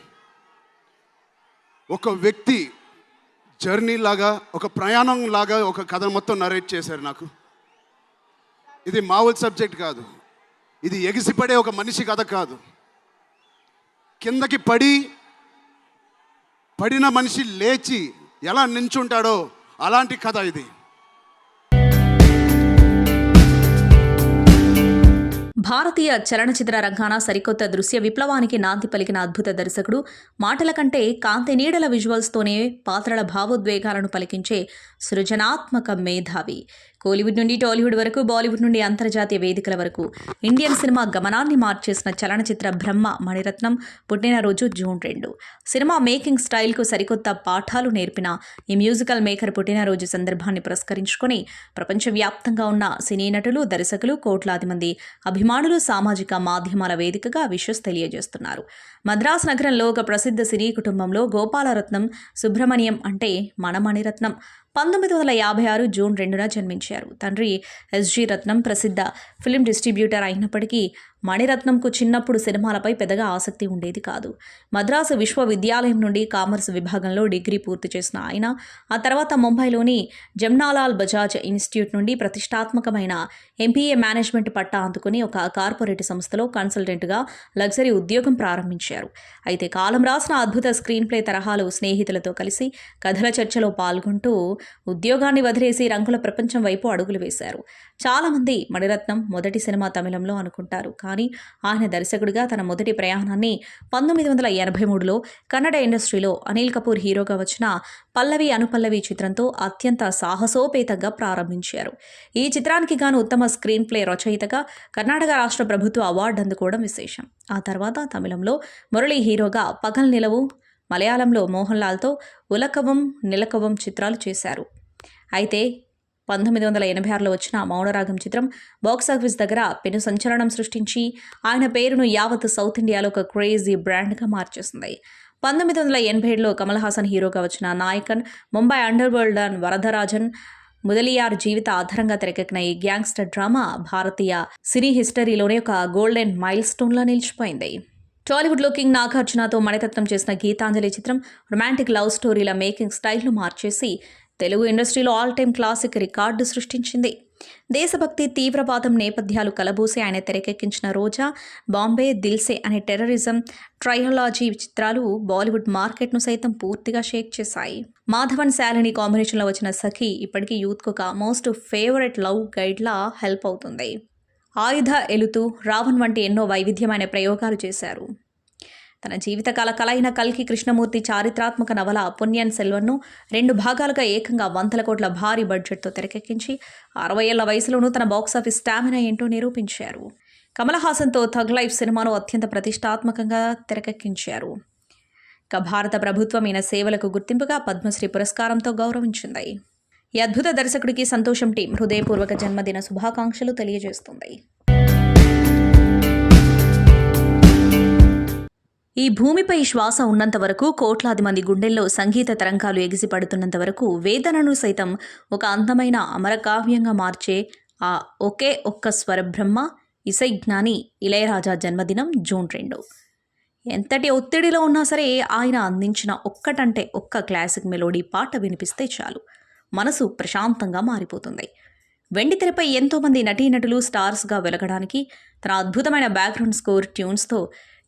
ఒక వ్యక్తి జర్నీ లాగా, ఒక ప్రయాణం లాగా ఒక కథ మొత్తం నరేట్ చేశారు నాకు. ఇది మామూలు సబ్జెక్ట్ కాదు, ఇది ఎగిసిపడే ఒక మనిషి కథ కాదు. కిందకి పడిన మనిషి లేచి ఎలా నించుంటాడో అలాంటి కథ ఇది. భారతీయ చలనచిత్ర రంగాన సరికొత్త దృశ్య విప్లవానికి నాంది పలికిన అద్భుత దర్శకుడు. మాటల కంటే కాంతి నీడల విజువల్స్తోనే పాత్రల భావోద్వేగాలను పలికించే సృజనాత్మక మేధావి. కోలీవుడ్ నుండి టాలీవుడ్ వరకు, బాలీవుడ్ నుండి అంతర్జాతీయ వేదికల వరకు ఇండియన్ సినిమా గమనాన్ని మార్చేసిన చలనచిత్ర బ్రహ్మ మణిరత్నం పుట్టినరోజు జూన్ 2. సినిమా మేకింగ్ స్టైల్కు సరికొత్త పాఠాలు నేర్పిన ఈ మ్యూజికల్ మేకర్ పుట్టినరోజు సందర్భాన్ని పురస్కరించుకొని ప్రపంచవ్యాప్తంగా ఉన్న సినీ నటులు, దర్శకులు, కోట్లాది మంది అభిమానులు సామాజిక మాధ్యమాల వేదికగా విషెస్ తెలియజేస్తున్నారు. మద్రాస్ నగరంలో ఒక ప్రసిద్ధ సినీ కుటుంబంలో గోపాలరత్నం సుబ్రహ్మణ్యం అంటే మన మణిరత్నం 1956 జూన్ 2న జన్మించారు. తండ్రి ఎస్జి రత్నం ప్రసిద్ధ ఫిలిం డిస్ట్రిబ్యూటర్ అయినప్పటికీ మణిరత్నంకు చిన్నప్పుడు సినిమాలపై పెద్దగా ఆసక్తి ఉండేది కాదు. మద్రాసు విశ్వవిద్యాలయం నుండి కామర్స్ విభాగంలో డిగ్రీ పూర్తి చేసిన ఆయన ఆ తర్వాత ముంబైలోని జమ్నాలాల్ బజాజ్ ఇన్స్టిట్యూట్ నుండి ప్రతిష్టాత్మకమైన ఎంపీఏ మేనేజ్మెంట్ పట్టా అందుకుని ఒక కార్పొరేట్ సంస్థలో కన్సల్టెంట్గా లగ్జరీ ఉద్యోగం ప్రారంభించారు. అయితే కాలం రాసిన అద్భుత స్క్రీన్ ప్లే తరహాలో స్నేహితులతో కలిసి కథల చర్చలో పాల్గొంటూ ఉద్యోగాన్ని వదిలేసి రంగుల ప్రపంచం వైపు అడుగులు వేశారు. చాలామంది మణిరత్నం మొదటి సినిమా తమిళంలో అనుకుంటారు. కానీ ఆయన దర్శకుడిగా తన మొదటి ప్రయాణాన్ని 1983లో కన్నడ ఇండస్ట్రీలో అనిల్ కపూర్ హీరోగా వచ్చిన పల్లవి అనుపల్లవి చిత్రంతో అత్యంత సాహసోపేతంగా ప్రారంభించారు. ఈ చిత్రానికి గాను ఉత్తమ స్క్రీన్ ప్లే రచయితగా కర్ణాటక రాష్ట్ర ప్రభుత్వ అవార్డు అందుకోవడం విశేషం. ఆ తర్వాత తమిళంలో మురళీ హీరోగా పగల్ నిలవు, మలయాళంలో మోహన్ లాల్తో ఉలకవం నిలకవం చిత్రాలు చేశారు. అయితే 1986లో వచ్చిన మౌనరాగం చిత్రం బాక్సాఫీస్ దగ్గర పెను సంచలనం సృష్టించి ఆయన పేరును యావత్ సౌత్ ఇండియాలో ఒక క్రేజీ బ్రాండ్గా మార్చేసింది. 1987లో కమల్ హాసన్ హీరోగా వచ్చిన నాయకన్, ముంబై అండర్ వరల్డ్ వరదరాజన్, ముదలియార్ జీవిత ఆధారంగా తెరకెక్కిన ఈ గ్యాంగ్స్టర్ డ్రామా భారతీయ సినీ హిస్టరీలోనే ఒక గోల్డెన్ మైల్ స్టోన్లా నిలిచిపోయింది. టాలీవుడ్లో కింగ్ నాగార్జునతో మణిరత్నం చేసిన గీతాంజలి చిత్రం రొమాంటిక్ లవ్ స్టోరీల మేకింగ్ స్టైల్ను మార్చేసి తెలుగు ఇండస్ట్రీలో ఆల్ టైమ్ క్లాసిక్ రికార్డు సృష్టించింది. దేశభక్తి, తీవ్రవాదం నేపథ్యాలు కలబోసి ఆయన తెరకెక్కించిన రోజా, బాంబే, దిల్సే అనే టెర్రరిజం ట్రయాలజీ చిత్రాలు బాలీవుడ్ మార్కెట్ను సైతం పూర్తిగా షేక్ చేశాయి. మాధవన్, శాలిని కాంబినేషన్లో వచ్చిన సఖీ ఇప్పటికీ యూత్కు ఒక మోస్ట్ ఫేవరెట్ లవ్ గైడ్లా హెల్ప్ అవుతుంది. ఆయుధ, ఎలుతు, రావణ్ వంటి ఎన్నో వైవిధ్యమైన ప్రయోగాలు చేశారు. తన జీవితకాల కల అయిన కల్కి కృష్ణమూర్తి చారిత్రాత్మక నవల పొన్నియిన్ సెల్వన్ను 2 భాగాలుగా ఏకంగా 100 కోట్ల భారీ బడ్జెట్తో తెరకెక్కించి 60 ఏళ్ల వయసులోనూ తన బాక్సాఫీస్ స్టామినా ఏంటో నిరూపించారు. కమల్ హాసన్తో థగ్ లైఫ్ సినిమాను అత్యంత ప్రతిష్టాత్మకంగా తెరకెక్కించారు. ఇక భారత ప్రభుత్వం ఈయన సేవలకు గుర్తింపుగా పద్మశ్రీ పురస్కారంతో గౌరవించింది. ఈ అద్భుత దర్శకుడికి సంతోషం టీం హృదయపూర్వక జన్మదిన శుభాకాంక్షలు తెలియజేస్తుంది. ఈ భూమిపై శ్వాస ఉన్నంత వరకు, కోట్లాది మంది గుండెల్లో సంగీత తరంగాలు ఎగిసిపడుతున్నంత వరకు వేదనను సైతం ఒక అందమైన అమరకావ్యంగా మార్చే ఆ ఒకే ఒక్క స్వరబ్రహ్మ ఇసై జ్ఞాని ఇళయరాజా జన్మదినం జూన్ 2. ఎంతటి ఒత్తిడిలో ఉన్నా సరే ఆయన అందించిన ఒక్కటంటే ఒక్క క్లాసిక్ మెలోడీ పాట వినిపిస్తే చాలు మనసు ప్రశాంతంగా మారిపోతుంది. వెండితెరపై ఎంతోమంది నటీనటులు స్టార్స్గా వెలగడానికి తన అద్భుతమైన బ్యాక్గ్రౌండ్ స్కోర్ ట్యూన్స్తో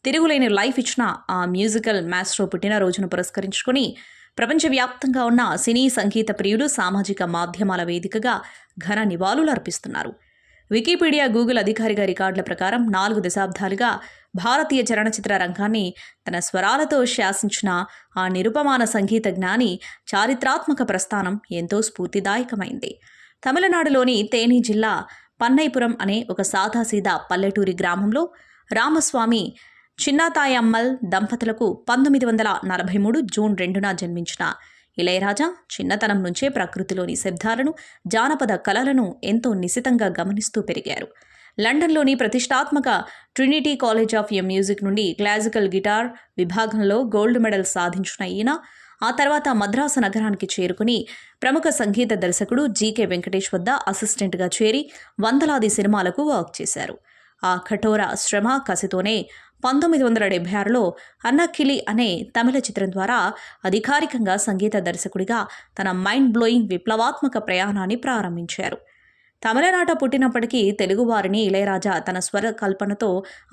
తిరుగులేని లైఫ్ ఇచ్చిన ఆ మ్యూజికల్ మాస్ట్రో పుట్టినరోజును పురస్కరించుకొని ప్రపంచవ్యాప్తంగా ఉన్న సినీ సంగీత ప్రియులు సామాజిక మాధ్యమాల వేదికగా ఘన నివాళులు అర్పిస్తున్నారు. వికీపీడియా, గూగుల్ అధికారిక రికార్డుల ప్రకారం 4 దశాబ్దాలుగా భారతీయ చలనచిత్ర రంగాన్ని తన స్వరాలతో శాసించిన ఆ నిరుపమాన సంగీత జ్ఞాని చారిత్రాత్మక ప్రస్థానం ఎంతో స్ఫూర్తిదాయకమైంది. తమిళనాడులోని తేని జిల్లా పన్నైపురం అనే ఒక సాదాసీదా పల్లెటూరి గ్రామంలో రామస్వామి చిన్నాతాయమ్మల్ దంపతులకు 1943 జూన్ 2న జన్మించిన ఇళయరాజా చిన్నతనం నుంచే ప్రకృతిలోని శబ్దాలను, జానపద కళలను ఎంతో నిశితంగా గమనిస్తూ పెరిగారు. లండన్లోని ప్రతిష్టాత్మక ట్రినిటీ కాలేజ్ ఆఫ్ మ్యూజిక్ నుండి క్లాసికల్ గిటార్ విభాగంలో గోల్డ్ మెడల్ సాధించిన ఈయన ఆ తర్వాత మద్రాసు నగరానికి చేరుకుని ప్రముఖ సంగీత దర్శకుడు జీకే వెంకటేష్ వద్ద అసిస్టెంట్గా చేరి వందలాది సినిమాలకు వర్క్ చేశారు. ఆ కఠోర శ్రమ, కసితోనే 1976లో అన్నకిలి అనే తమిళ చిత్రం ద్వారా అధికారికంగా సంగీత దర్శకుడిగా తన మైండ్ బ్లోయింగ్ విప్లవాత్మక ప్రయాణాన్ని ప్రారంభించారు. తమిళనాట పుట్టినప్పటికీ తెలుగువారిని ఇళయరాజా తన స్వర కల్పనతో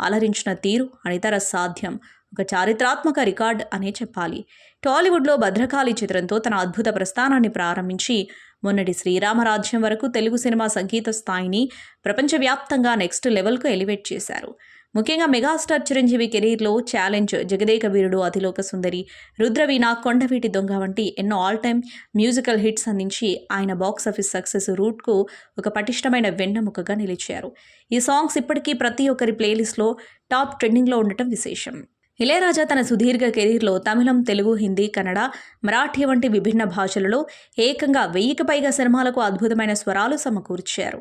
అలరించిన తీరు అనితర సాధ్యం, ఒక చారిత్రాత్మక రికార్డ్ అనే చెప్పాలి. టాలీవుడ్లో భద్రకాళి చిత్రంతో తన అద్భుత ప్రస్థానాన్ని ప్రారంభించి మొన్నటి శ్రీరామరాజ్యం వరకు తెలుగు సినిమా సంగీత స్థాయిని ప్రపంచవ్యాప్తంగా నెక్స్ట్ లెవెల్కు ఎలివేట్ చేశారు. ముఖ్యంగా మెగాస్టార్ చిరంజీవి కెరీర్లో ఛాలెంజ్, జగదేక వీరుడు, అతిలోక సుందరి, రుద్రవీణ, కొండవీటి దొంగ వంటి ఎన్నో ఆల్ టైమ్ మ్యూజికల్ హిట్స్ అందించి ఆయన బాక్సాఫీస్ సక్సెస్ రూట్కు ఒక పటిష్టమైన వెన్నెముకగా నిలిచారు. ఈ సాంగ్స్ ఇప్పటికీ ప్రతి ఒక్కరి ప్లేలిస్ట్లో టాప్ ట్రెండింగ్లో ఉండటం విశేషం. ఇళయరాజా తన సుదీర్ఘ కెరీర్లో తమిళం, తెలుగు, హిందీ, కన్నడ, మరాఠీ వంటి విభిన్న భాషలలో ఏకంగా 1000కి పైగా సినిమాలకు అద్భుతమైన స్వరాలు సమకూర్చారు.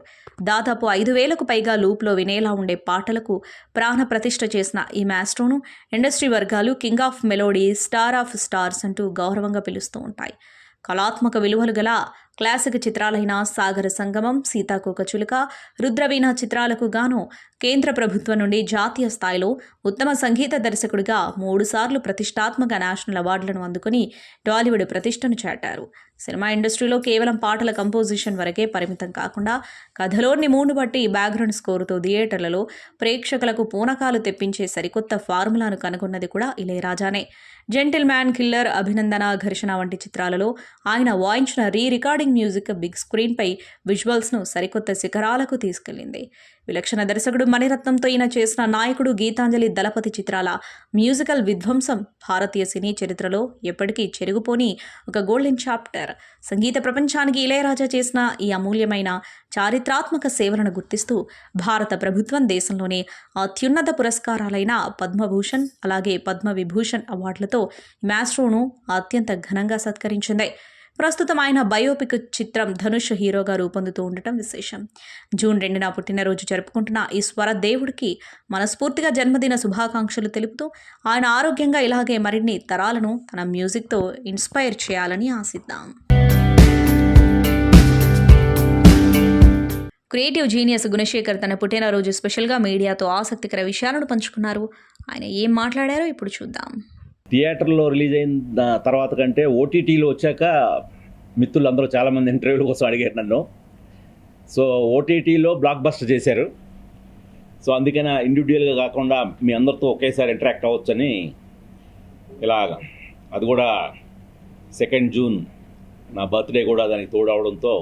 దాదాపు 5000కు పైగా లూప్లో వినేలా ఉండే పాటలకు ప్రాణ ప్రతిష్ఠ చేసిన ఈ మాస్ట్రోను ఇండస్ట్రీ వర్గాలు king of melody, star of stars అంటూ గౌరవంగా పిలుస్తూ ఉంటాయి. కళాత్మక విలువలు గల క్లాసిక్ చిత్రాలైన సాగర సంగమం, సీతాకోకచిలుక, రుద్రవీణ చిత్రాలకు గాను కేంద్ర ప్రభుత్వం నుండి జాతీయ స్థాయిలో ఉత్తమ సంగీత దర్శకుడిగా 3 సార్లు ప్రతిష్టాత్మక నేషనల్ అవార్డులను అందుకుని టాలీవుడ్ ప్రతిష్టను చాటారు. సినిమా ఇండస్ట్రీలో కేవలం పాటల కంపోజిషన్ వరకే పరిమితం కాకుండా కథలోని మూడ్ను బట్టి బ్యాక్గ్రౌండ్ స్కోరుతో థియేటర్లలో ప్రేక్షకులకు పూనకాలు తెప్పించే సరికొత్త ఫార్ములాను కనుగొన్నది కూడా ఇళయరాజానే. జెంటిల్ మ్యాన్, కిల్లర్, అభినందన, ఘర్షణ వంటి చిత్రాలలో ఆయన వాయించిన రికార్డింగ్ మ్యూజిక్ బిగ్ స్క్రీన్పై విజువల్స్ను సరికొత్త శిఖరాలకు తీసుకెళ్లింది. విలక్షణ దర్శకుడు మణిరత్నంతో ఈయన చేసిన నాయకుడు, గీతాంజలి, దళపతి చిత్రాల మ్యూజికల్ విధ్వంసం భారతీయ సినీ చరిత్రలో ఎప్పటికీ చెరుగుపోని ఒక గోల్డెన్ చాప్టర్. సంగీత ప్రపంచానికి ఇళయరాజా చేసిన ఈ అమూల్యమైన చారిత్రాత్మక సేవలను గుర్తిస్తూ భారత ప్రభుత్వం దేశంలోనే అత్యున్నత పురస్కారాలైన పద్మభూషణ్ అలాగే పద్మవిభూషణ్ అవార్డులతో మాస్ట్రోను అత్యంత ఘనంగా సత్కరించింది. ప్రస్తుతం ఆయన బయోపిక్ చిత్రం ధనుష్ హీరోగా రూపొందుతూ ఉండటం విశేషం. జూన్ 2న పుట్టినరోజు జరుపుకుంటున్న ఈ స్వర దేవుడికి మనస్ఫూర్తిగా జన్మదిన శుభాకాంక్షలు తెలుపుతూ ఆయన ఆరోగ్యంగా ఇలాగే మరిన్ని తరాలను తన మ్యూజిక్తో ఇన్స్పైర్ చేయాలని ఆశిద్దాం. క్రియేటివ్ జీనియస్ గుణశేఖర్ తన పుట్టినరోజు స్పెషల్గా మీడియాతో ఆసక్తికర విషయాలను పంచుకున్నారు. ఆయన ఏం మాట్లాడారో ఇప్పుడు చూద్దాం. థియేటర్లో రిలీజ్ అయిన తర్వాత కంటే ఓటీటీలో వచ్చాక మిత్రులు అందరూ చాలామంది ఇంటర్వ్యూల కోసం అడిగారు నన్ను. సో ఓటీటీలో బ్లాక్ బస్టర్ చేశారు. సో అందుకని ఇండివిజువల్గా కాకుండా మీ అందరితో ఒకేసారి ఇంటరాక్ట్ అవ్వచ్చని ఇలాగ, అది కూడా 2 జూన్ నా బర్త్డే కూడా దానికి తోడవడంతో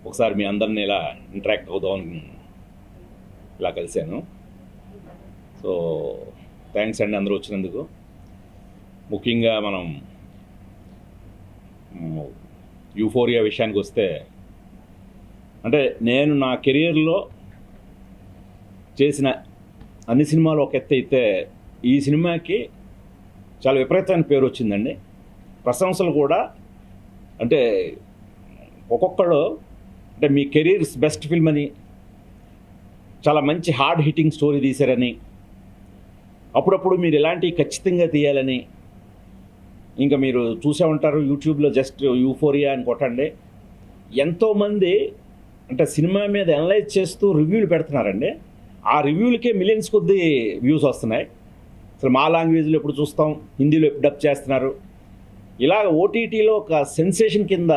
ఒకసారి మీ అందరిని ఇలా ఇంటరాక్ట్ అవుదామని ఇలా కలిశాను. సో థ్యాంక్స్ అండి అందరూ వచ్చినందుకు. ముఖ్యంగా మనం యూఫోరియా విషయానికి వస్తే, అంటే నేను నా కెరియర్లో చేసిన అన్ని సినిమాలు ఒక ఎత్తు అయితే ఈ సినిమాకి చాలా విపరీతమైన పేరు వచ్చిందండి. ప్రశంసలు కూడా, అంటే ఒక్కొక్కడు అంటే మీ కెరీర్స్ బెస్ట్ ఫిల్మ్ అని, చాలా మంచి హార్డ్ హిట్టింగ్ స్టోరీ తీశారని, అప్పుడప్పుడు మీరు ఇలాంటివి ఖచ్చితంగా తీయాలని, ఇంకా మీరు చూసే ఉంటారు యూట్యూబ్లో జస్ట్ యూఫోరియా అని కొట్టండి, ఎంతోమంది అంటే సినిమా మీద అనలైజ్ చేస్తూ రివ్యూలు పెడుతున్నారండి. ఆ రివ్యూలకే మిలియన్స్ కొద్ది వ్యూస్ వస్తున్నాయి. అసలు మా లాంగ్వేజ్లో ఎప్పుడు చూస్తాం, హిందీలో ఎప్పుడు డబ్ చేస్తున్నారు. ఇలా ఓటీటీలో ఒక సెన్సేషన్ కింద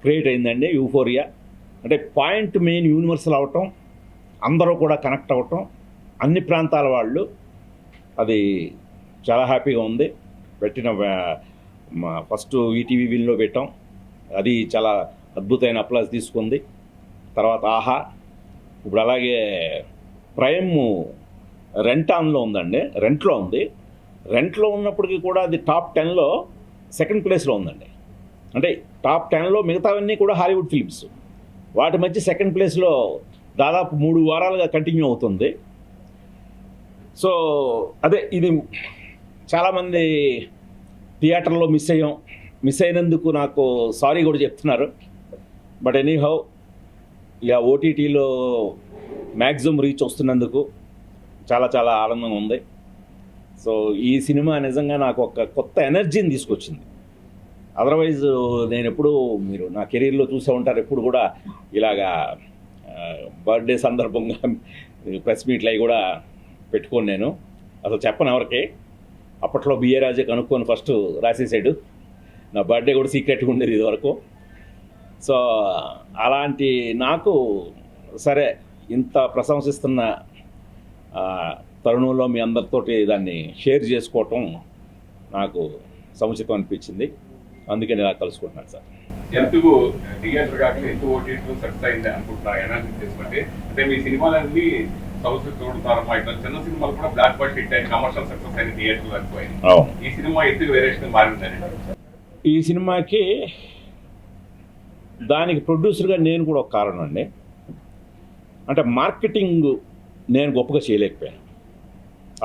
క్రియేట్ అయిందండి యూఫోరియా. అంటే పాయింట్ మెయిన్ యూనివర్సల్ అవటం, అందరూ కూడా కనెక్ట్ అవ్వటం, అన్ని ప్రాంతాల వాళ్ళు, అది చాలా హ్యాపీగా ఉంది. పెట్టిన ఫస్ట్ ఈటీవీ విన్లో పెట్టాం, అది చాలా అద్భుతమైన అప్లాజ్ తీసుకుంది. తర్వాత ఆహా, ఇప్పుడు అలాగే ప్రైమ్ రెంటాన్లో ఉందండి, రెంట్లో ఉంది. రెంట్లో ఉన్నప్పటికీ కూడా అది టాప్ 10లో 2nd ప్లేస్లో ఉందండి. అంటే టాప్ 10లో మిగతావన్నీ కూడా హాలీవుడ్ ఫిల్మ్స్, వాటి మధ్య 2nd ప్లేస్లో దాదాపు 3 వారాలుగా కంటిన్యూ అవుతుంది. సో అదే, ఇది చాలామంది థియేటర్లో మిస్ అయినందుకు నాకు సారీ కూడా చెప్తున్నారు. బట్ ఎనీహౌ, ఇక ఓటీటీలో మ్యాక్సిమం రీచ్ వస్తున్నందుకు చాలా చాలా ఆనందంగా ఉంది. సో ఈ సినిమా నిజంగా నాకు ఒక కొత్త ఎనర్జీని తీసుకొచ్చింది. అదర్వైజ్ నేను ఎప్పుడు, మీరు నా కెరీర్లో చూసే ఉంటారు, ఎప్పుడు కూడా ఇలాగా బర్త్డే సందర్భంగా ప్రెస్ మీట్లు అవి కూడా పెట్టుకోను. నేను అసలు చెప్పను ఎవరికి. అప్పట్లో బిఏ రాజే కనుక్కొని ఫస్ట్ రాసేసాడు. నా బర్త్డే కూడా సీక్రెట్గా ఉండేది ఇదివరకు. సో అలాంటి నాకు సరే ఇంత ప్రశంసిస్తున్న తరుణంలో మీ అందరితోటి దాన్ని షేర్ చేసుకోవటం నాకు సముచితం అనిపించింది. అందుకని ఇలా కలుసుకుంటున్నాను సార్. ఎందుకు థియేటర్ కాకుండా ఎందుకు ఓటీటీలో సక్సెస్ అయింది అనుకుంటున్నారు? ఎనాలిసిస్ చేసుకుంటే అంటే మీ సినిమాలన్నీ సౌత్ చూడతారమ్మా ఇట్లా చిన్న సినిమాలు కూడా బ్లాక్ బస్టర్ హిట్ అయిన కమర్షియల్ సక్సెస్ అయిన థియేటర్లు ఎక్కువైంది. అవును. ఈ సినిమా ఎందుకు వేరియేషన్ మారిందండి? ఈ సినిమాకి దానికి ప్రొడ్యూసర్గా నేను కూడా ఒక కారణం అండి. అంటే మార్కెటింగ్ నేను గొప్పగా చేయలేకపోయాను,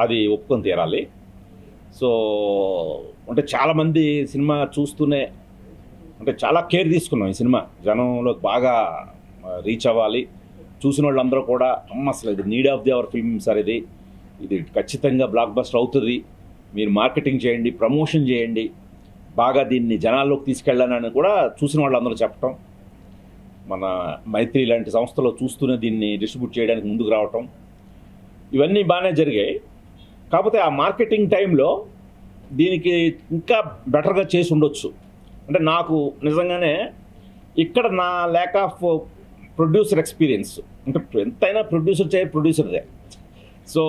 అది ఒప్పుకొని తీరాలి. సో అంటే చాలామంది సినిమా చూస్తూనే అంటే చాలా కేర్ తీసుకున్నాం. ఈ సినిమా జనంలో బాగా రీచ్ అవ్వాలి, చూసిన వాళ్ళందరూ కూడా అసలు ఇది need of the hour film sir, ఇది ఖచ్చితంగా బ్లాక్ బస్టర్ అవుతుంది, మీరు మార్కెటింగ్ చేయండి, ప్రమోషన్ చేయండి, బాగా దీన్ని జనాల్లోకి తీసుకెళ్ళానని కూడా చూసిన వాళ్ళందరూ చెప్పటం, మన మైత్రి లాంటి సంస్థలో చూస్తూనే దీన్ని డిస్ట్రిబ్యూట్ చేయడానికి ముందుకు రావటం, ఇవన్నీ బాగానే జరిగాయి. కాకపోతే ఆ మార్కెటింగ్ టైంలో దీనికి ఇంకా బెటర్గా చేసి ఉండొచ్చు. అంటే నాకు నిజంగానే ఇక్కడ నా ల్యాక్ ఆఫ్ ప్రొడ్యూసర్ ఎక్స్పీరియన్స్, అంటే ఎంతైనా ప్రొడ్యూసర్దే. సో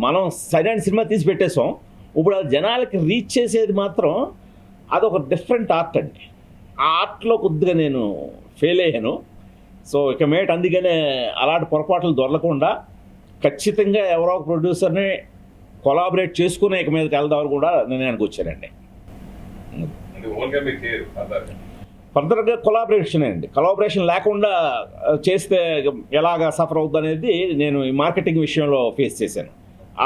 మనం సరైన సినిమా తీసి పెట్టేసాం, ఇప్పుడు అది జనాలకి రీచ్ చేసేది మాత్రం అదొక డిఫరెంట్ ఆర్ట్ అండి. ఆ ఆర్ట్లో కొద్దిగా నేను ఫెయిల్ అయ్యాను. సో ఇక మేట్ అందుకనే అలాంటి పొరపాట్లు దొరకకుండా ఖచ్చితంగా ఎవరో ఒక ప్రొడ్యూసర్ని కొలాబరేట్ చేసుకునే ఇక మీదకి వెళ్దామని కూడా నిర్ణయానికి వచ్చానండి. ఫర్దర్గా కొలాబరేషన్ అండి, కొలాబరేషన్ లేకుండా చేస్తే ఎలాగా సఫర్ అవుద్ది అనేది నేను ఈ మార్కెటింగ్ విషయంలో ఫేస్ చేశాను.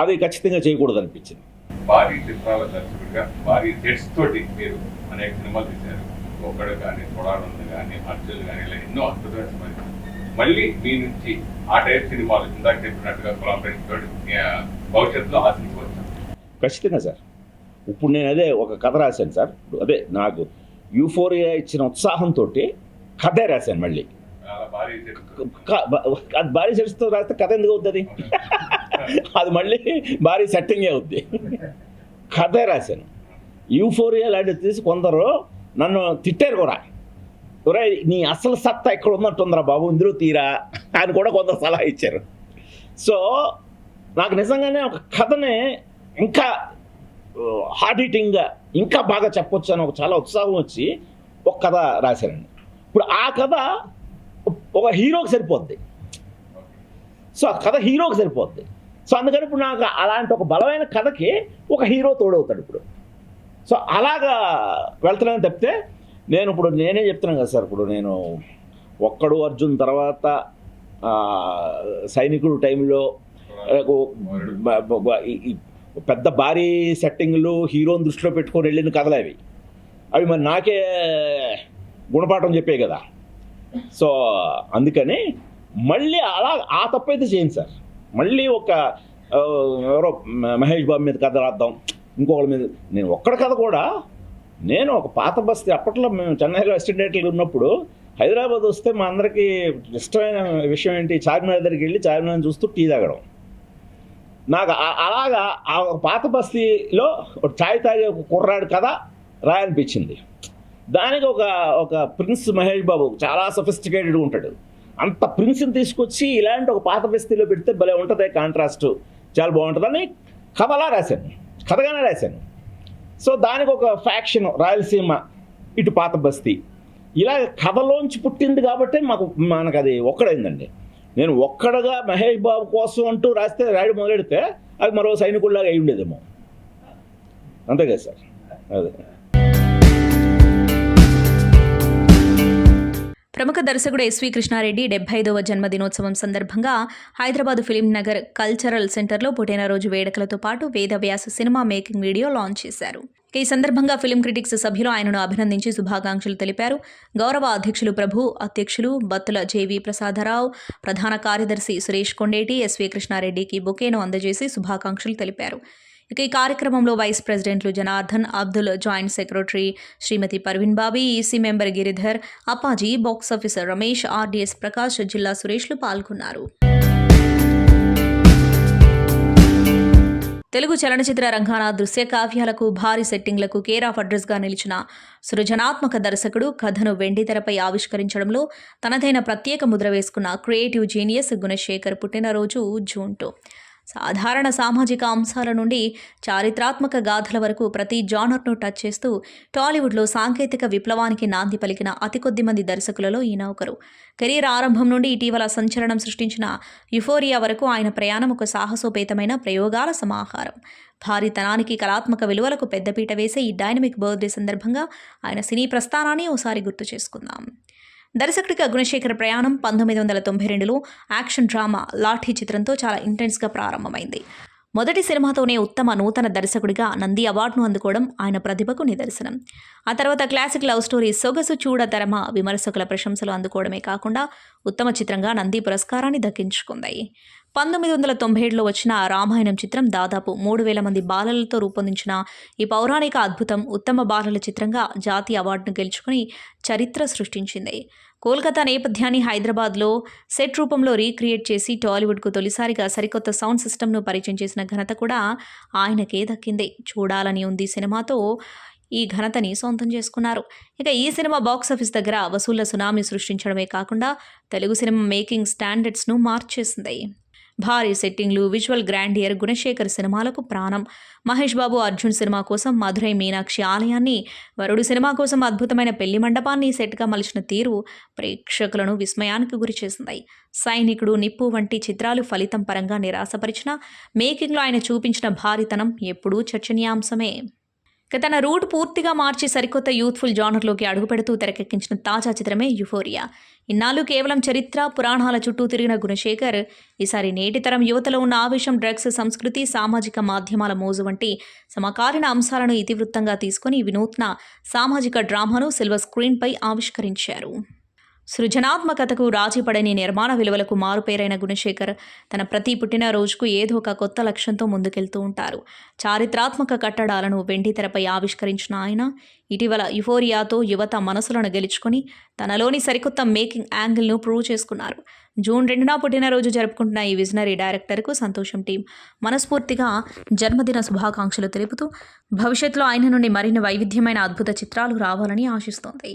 అది ఖచ్చితంగా చేయకూడదు అనిపించింది. భారీ చిత్రాల దర్శకుడిగా భారీ సెట్స్ తోటి మీరు అనేక సినిమాలు తీశారు. ఒక్కడు కానీ, తొడానంద్ కానీ, అర్జున్ కానీ, ఇలా ఎన్నో అద్భుతమైన సినిమాలు. మళ్ళీ మీ నుంచి ఆ టైప్ సినిమాలు ఇందాక చెప్పినట్టుగా కొలాబరేషన్ తోటి భవిష్యత్తులో ఆశించవచ్చు. ఖచ్చితంగా సార్. ఇప్పుడు నేను అదే ఒక కథ రాశాను సార్. అదే నాకు యూఫోరియా ఇచ్చిన ఉత్సాహంతో కథే రాశాను. మళ్ళీ అది భారీ సెట్స్తో రాస్తే కథ ఎందుకు అవుతుంది? అది మళ్ళీ భారీ సెట్టింగే అవుద్ది. కథే రాశాను. యూఫోరియా లాంటివి తీసి కొందరు నన్ను తిట్టారు కూడా, ఒరే నీ అసలు సత్తా ఎక్కడ ఉన్నట్టుందిరా బాబు, ఇందులో తీరా అని కూడా కొందరు సలహా ఇచ్చారు. సో నాకు నిజంగానే ఒక కథని ఇంకా హార్డ్ హీటింగ్గా ఇంకా బాగా చెప్పొచ్చు అని ఒక చాలా ఉత్సాహం వచ్చి ఒక కథ రాశానండి. ఇప్పుడు ఆ కథ ఒక హీరోకి సరిపోద్ది. సో ఆ కథ హీరోకి సరిపోద్ది. సో అందుకని ఇప్పుడు నాకు అలాంటి ఒక బలమైన కథకి ఒక హీరో తోడవుతాడు ఇప్పుడు. సో అలాగా వెళ్తున్నాను తప్పితే నేనే చెప్తున్నాను కదా సార్. ఇప్పుడు నేను ఒక్కడు అర్జున్ తర్వాత సైనికుడు టైంలో పెద్ద భారీ సెట్టింగ్లు హీరోని దృష్టిలో పెట్టుకొని వెళ్ళిన కథలు అవి మరి నాకే గుణపాఠం చెప్పే కదా. సో అందుకని మళ్ళీ అలా ఆ తప్పైతే చేయండి సార్. మళ్ళీ ఒక ఎవరో మహేష్ బాబు మీద కథ రాద్దాం, ఇంకొకరి మీద. నేను ఒక్కడి కథ కూడా నేను ఒక పాత బస్తీ, అప్పట్లో మేము చెన్నైలో అసిస్టెంట్ ఉన్నప్పుడు హైదరాబాద్ వస్తే మా అందరికీ ఇష్టమైన విషయం ఏంటి, చార్మినార్ దగ్గరికి వెళ్ళి చార్మినార్ని చూస్తూ టీ తాగడం. నాకు అలాగా ఆ పాత బస్తీలో ఒక ఛాయ్ తాగే ఒక కుర్రాడు కథ రాయనిపించింది. దానికి ఒక ప్రిన్స్ మహేష్ బాబు చాలా సఫిస్టికేటెడ్గా ఉంటాడు. అంత ప్రిన్స్ని తీసుకొచ్చి ఇలాంటి ఒక పాత బస్తీలో పెడితే భలే ఉంటుంది, కాంట్రాస్ట్ చాలా బాగుంటుందని కథలా రాశాను, కథగానే రాశాను. సో దానికి ఒక ఫ్యాక్షన్ రాయలసీమ, ఇటు పాత బస్తీ, ఇలా కథలోంచి పుట్టింది కాబట్టి మనకు అది ఒక్కడైందండి. నేను ఒక్కడగా మహేష్ బాబు కోసం అంటూ రాయడం మొదలెడితే అది మరో సైనికుడిలాగా అయి ఉండేదేమో. అంతే కదా సార్. అదే ప్రముఖ దర్శకుడు ఎస్వి కృష్ణారెడ్డి 75వ జన్మదినోత్సవం సందర్భంగా హైదరాబాద్ ఫిలిం నగర్ కల్చరల్ సెంటర్లో పుట్టినరోజు వేడుకలతో పాటు Vedavyasa cinema making video launch చేశారు. ఈ సందర్భంగా ఫిలిం క్రిటిక్స్ సభ్యులు ఆయనను అభినందించి శుభాకాంక్షలు తెలిపారు. గౌరవ అధ్యక్షులు ప్రభు, అధ్యక్షులు బత్తుల జేవి ప్రసాదరావు, ప్రధాన కార్యదర్శి సురేష్ కొండేటి ఎస్వి కృష్ణారెడ్డికి బొకేను అందజేసి శుభాకాంక్షలు తెలిపారు. ఇక ఈ కార్యక్రమంలో వైస్ ప్రెసిడెంట్లు Janardhan, Abdul, joint secretary Shrimati Parveen Bobby, EC member Giridhar, Appaji, box officer Ramesh, RDS Prakash, జిల్లా సురేష్లు పాల్గొన్నారు. తెలుగు చలనచిత్ర రంగాన దృశ్య కావ్యాలకు, భారీ సెట్టింగ్లకు కేర్ ఆఫ్ అడ్రస్గా నిలిచిన సృజనాత్మక దర్శకుడు కథను వెండితెరపై ఆవిష్కరించడంలో తనదైన ప్రత్యేక ముద్ర వేసుకున్న క్రియేటివ్ జీనియస్ గుణశేఖర్ పుట్టినరోజు జూన్ 2. సాధారణ సామాజిక అంశాల నుండి చారిత్రాత్మక గాథల వరకు ప్రతి జానర్ను టచ్ చేస్తూ టాలీవుడ్లో సాంకేతిక విప్లవానికి నాంది పలికిన అతి కొద్ది మంది దర్శకులలో ఈయన ఒకరు. కెరీర్ ఆరంభం నుండి ఇటీవల సంచలనం సృష్టించిన యుఫోరియా వరకు ఆయన ప్రయాణం ఒక సాహసోపేతమైన ప్రయోగాల సమాహారం. భారీతనానికి, కళాత్మక విలువలకు పెద్దపీట వేసే ఈ డైనమిక్ బర్త్డే సందర్భంగా ఆయన సినీ ప్రస్థానాన్ని ఓసారి గుర్తు చేసుకుందాం. దర్శకుడిగా గుణశేఖర్ ప్రయాణం 1992లో యాక్షన్ డ్రామా లాఠీ చిత్రంతో చాలా ఇంటెన్స్గా ప్రారంభమైంది. మొదటి సినిమాతోనే ఉత్తమ నూతన దర్శకుడిగా నంది అవార్డును అందుకోవడం ఆయన ప్రతిభకు నిదర్శనం. ఆ తర్వాత క్లాసిక్ లవ్ స్టోరీ సొగసు చూడతరమ విమర్శకుల ప్రశంసలు అందుకోవడమే కాకుండా ఉత్తమ చిత్రంగా నంది పురస్కారాన్ని దక్కించుకుంది. 1997లో వచ్చిన రామాయణం చిత్రం దాదాపు 3000 మంది బాలలతో రూపొందించిన ఈ పౌరాణిక అద్భుతం ఉత్తమ బాలల చిత్రంగా జాతీయ అవార్డును గెలుచుకుని చరిత్ర సృష్టించింది. కోల్కతా నేపథ్యాన్ని హైదరాబాద్లో సెట్ రూపంలో రీక్రియేట్ చేసి టాలీవుడ్కు తొలిసారిగా సరికొత్త సౌండ్ సిస్టమ్ను పరిచయం చేసిన ఘనత కూడా ఆయనకే దక్కింది. చూడాలని ఉంది సినిమాతో ఈ ఘనతని సొంతం చేసుకున్నారు. ఇక ఈ సినిమా బాక్సాఫీస్ దగ్గర వసూళ్ల సునామీ సృష్టించడమే కాకుండా తెలుగు సినిమా మేకింగ్ స్టాండర్డ్స్ను మార్చేసింది. భారీ సెట్టింగ్లు, విజువల్ గ్రాండియర్ గుణశేఖర్ సినిమాలకు ప్రాణం. మహేష్ బాబు అర్జున్ సినిమా కోసం మధురై మీనాక్షి ఆలయాన్ని, వరుడు సినిమా కోసం అద్భుతమైన పెళ్లి మండపాన్ని సెట్గా మలిచిన తీరు ప్రేక్షకులను విస్మయానికి గురిచేసింది. సైనికుడు, నిప్పు వంటి చిత్రాలు ఫలితం పరంగా నిరాశపరిచిన మేకింగ్లో ఆయన చూపించిన భారీతనం ఎప్పుడూ చర్చనీయాంశమే. తన రూట్ పూర్తిగా మార్చి సరికొత్త యూత్ఫుల్ జానర్లోకి అడుగుపెడుతూ తెరకెక్కించిన తాజా చిత్రమే యుఫోరియా. ఇన్నాళ్ళు కేవలం చరిత్ర, పురాణాల చుట్టూ తిరిగిన గుణశేఖర్ ఈసారి నేటి తరం యువతలో ఉన్న ఆవేశం, డ్రగ్స్, సంస్కృతి, సామాజిక మాధ్యమాల మోజు వంటి సమకాలీన అంశాలను ఇతివృత్తంగా తీసుకుని వినూత్న సామాజిక డ్రామాను సిల్వర్ స్క్రీన్పై ఆవిష్కరించారు. సృజనాత్మకతకు రాజీపడని నిర్మాణ విలువలకు మారుపేరైన గుణశేఖర్ తన ప్రతి పుట్టినరోజుకు ఏదో ఒక కొత్త లక్ష్యంతో ముందుకెళ్తూ ఉంటారు. చారిత్రాత్మక కట్టడాలను వెండితెరపై ఆవిష్కరించిన ఆయన ఇటీవల యుఫోరియాతో యువత మనసులను గెలుచుకొని తనలోని సరికొత్త మేకింగ్ యాంగిల్ను ప్రూవ్ చేసుకున్నారు. జూన్ 2న పుట్టినరోజు జరుపుకుంటున్న ఈ విజనరీ డైరెక్టర్కు సంతోషం టీం మనస్ఫూర్తిగా జన్మదిన శుభాకాంక్షలు తెలుపుతూ భవిష్యత్తులో ఆయన నుండి మరిన్ని వైవిధ్యమైన అద్భుత చిత్రాలు రావాలని ఆశిస్తోంది.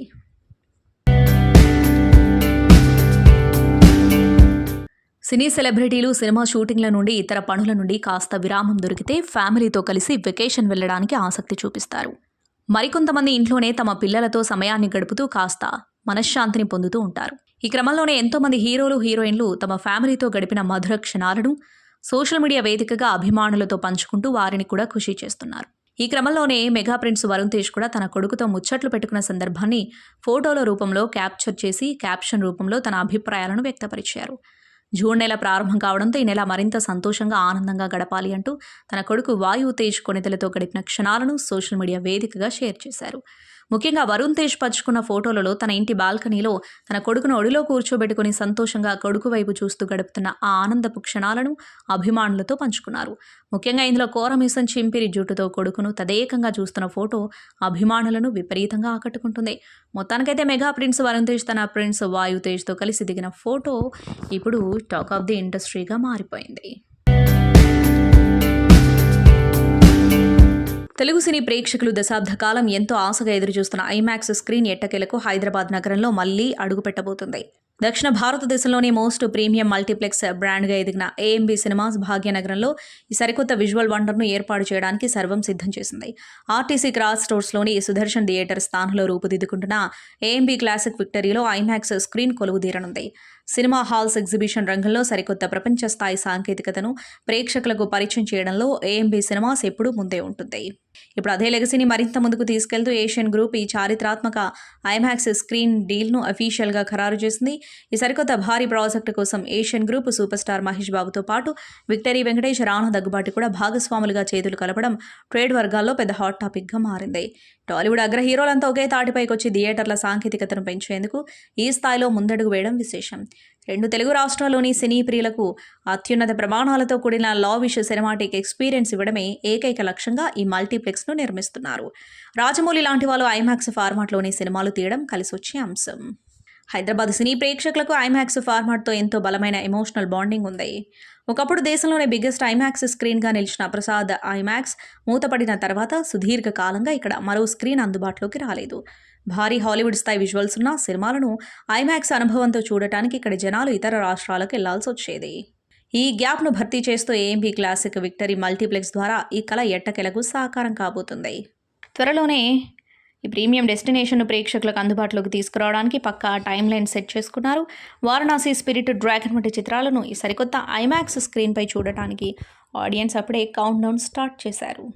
సినీ సెలబ్రిటీలు సినిమా షూటింగ్ల నుండి ఇతర పనుల నుండి కాస్త విరామం దొరికితే ఫ్యామిలీతో కలిసి వెకేషన్ వెళ్లడానికి ఆసక్తి చూపిస్తారు. మరికొంతమంది ఇంట్లోనే తమ పిల్లలతో సమయాన్ని గడుపుతూ కాస్త మనశ్శాంతిని పొందుతూ ఉంటారు. ఈ క్రమంలోనే ఎంతోమంది హీరోలు, హీరోయిన్లు తమ ఫ్యామిలీతో గడిపిన మధుర క్షణాలను సోషల్ మీడియా వేదికగా అభిమానులతో పంచుకుంటూ వారిని కూడా ఖుషి చేస్తున్నారు. ఈ క్రమంలోనే మెగా ప్రిన్స్ వరుణ్ తేజ్ కూడా తన కొడుకుతో ముచ్చట్లు పెట్టుకున్న సందర్భాన్ని ఫోటోల రూపంలో క్యాప్చర్ చేసి క్యాప్షన్ రూపంలో తన అభిప్రాయాలను వ్యక్తపరిచారు. జూన్ నెల ప్రారంభం కావడంతో ఈ నెల మరింత సంతోషంగా, ఆనందంగా గడపాలి అంటూ తన కొడుకు వాయు తేజ్ కొణిదలతో గడిపిన క్షణాలను సోషల్ మీడియా వేదికగా షేర్ చేశారు. ముఖ్యంగా వరుణ్ తేజ్ పంచుకున్న ఫోటోలలో తన ఇంటి బాల్కనీలో తన కొడుకును ఒడిలో కూర్చోబెట్టుకుని సంతోషంగా కొడుకు వైపు చూస్తూ గడుపుతున్న ఆ ఆనందపు క్షణాలను అభిమానులతో పంచుకున్నారు. ముఖ్యంగా ఇందులో కోరమీసం చింపిరి జుట్టుతో కొడుకును తదేకంగా చూస్తున్న ఫోటో అభిమానులను విపరీతంగా ఆకట్టుకుంటుంది. మొత్తానికైతే మెగా ప్రిన్స్ వరుణ్ తేజ్ తన ప్రిన్స్ వాయు తేజ్తో కలిసి దిగిన ఫోటో ఇప్పుడు టాక్ ఆఫ్ ది ఇండస్ట్రీగా మారిపోయింది. తెలుగు సినీ ప్రేక్షకులు దశాబ్ద కాలం ఎంతో ఆశగా ఎదురుచూస్తున్న ఐమాక్స్ స్క్రీన్ ఎట్టకేలకు హైదరాబాద్ నగరంలో మళ్లీ అడుగుపెట్టబోతుంది. దక్షిణ భారతదేశంలోనే మోస్ట్ ప్రీమియం మల్టీప్లెక్స్ బ్రాండ్గా ఎదిగిన ఏఎంబీ సినిమాస్ భాగ్యనగరంలో ఈ సరికొత్త విజువల్ వండర్ను ఏర్పాటు చేయడానికి సర్వం సిద్ధం చేసింది. ఆర్టీసీ క్రాస్ స్టోర్స్లోని సుదర్శన్ థియేటర్ స్థానంలో రూపుదిద్దుకుంటున్న ఏఎంబీ క్లాసిక్ విక్టరీలో ఐమాక్స్ స్క్రీన్ కొలువుదీరనుంది. సినిమా హాల్స్ ఎగ్జిబిషన్ రంగంలో సరికొత్త ప్రపంచ స్థాయి సాంకేతికతను ప్రేక్షకులకు పరిచయం చేయడంలో ఏఎంబీ సినిమాస్ ఎప్పుడూ ముందే ఉంటుంది. ఇప్పుడు అదే లెగసీని మరింత ముందుకు తీసుకెళ్తూ ఏషియన్ గ్రూప్ ఈ చారిత్రాత్మక ఐమాక్స్ స్క్రీన్ డీల్ను అఫీషియల్గా ఖరారు చేసింది. ఈ సరికొత్త భారీ ప్రాజెక్టు కోసం Asian group super star Mahesh బాబుతో పాటు విక్టరీ వెంకటేష్, రానా దగ్గుబాటి కూడా భాగస్వాములుగా చేతులు కలపడం ట్రేడ్ వర్గాల్లో పెద్ద హాట్ టాపిక్గా మారింది. టాలీవుడ్ అగ్ర హీరోలంతా ఒకే తాటిపైకొచ్చి థియేటర్ల సాంకేతికతను పెంచేందుకు ఈ స్థాయిలో ముందడుగు వేయడం విశేషం. 2 తెలుగు రాష్ట్రాల్లోని సినీ ప్రియులకు అత్యున్నత ప్రమాణాలతో కూడిన లావిష్ సినిమాటిక్ ఎక్స్పీరియన్స్ ఇవ్వడమే ఏకైక లక్ష్యంగా ఈ మల్టీప్లెక్స్ను నిర్మిస్తున్నారు. రాజమౌళి లాంటి వాళ్ళు ఐమాక్స్ ఫార్మాట్లోని సినిమాలు తీయడం కలిసొచ్చే అంశం. హైదరాబాద్ సినీ ప్రేక్షకులకు ఐమాక్స్ ఫార్మాట్తో ఎంతో బలమైన ఎమోషనల్ బాండింగ్ ఉంది. ఒకప్పుడు దేశంలోనే బిగ్గెస్ట్ ఐమాక్స్ స్క్రీన్గా నిలిచిన ప్రసాద్ ఐమాక్స్ మూతపడిన తర్వాత సుదీర్ఘ కాలంగా ఇక్కడ మరో స్క్రీన్ అందుబాటులోకి రాలేదు. భారీ హాలీవుడ్ స్థాయి విజువల్స్ ఉన్న సినిమాలను ఐమాక్స్ అనుభవంతో చూడటానికి ఇక్కడ జనాలు ఇతర రాష్ట్రాలకు వెళ్లాల్సి వచ్చేది. ఈ గ్యాప్ను భర్తీ చేస్తూ ఏఎంబీ క్లాసిక్ విక్టరీ మల్టీప్లెక్స్ ద్వారా ఈ కళ ఎట్టకెలకు సాకారం కాబోతుంది. త్వరలోనే ఈ ప్రీమియం డెస్టినేషన్ను ప్రేక్షకులకు అందుబాటులోకి తీసుకురావడానికి పక్కా టైం లైన్ సెట్ చేసుకున్నారు. వారణాసి, స్పిరిట్, డ్రాగన్ వంటి చిత్రాలను ఈ సరికొత్త ఐమాక్స్ స్క్రీన్పై చూడటానికి ఆడియన్స్ అప్పుడే కౌంట్ డౌన్ స్టార్ట్ చేశారు.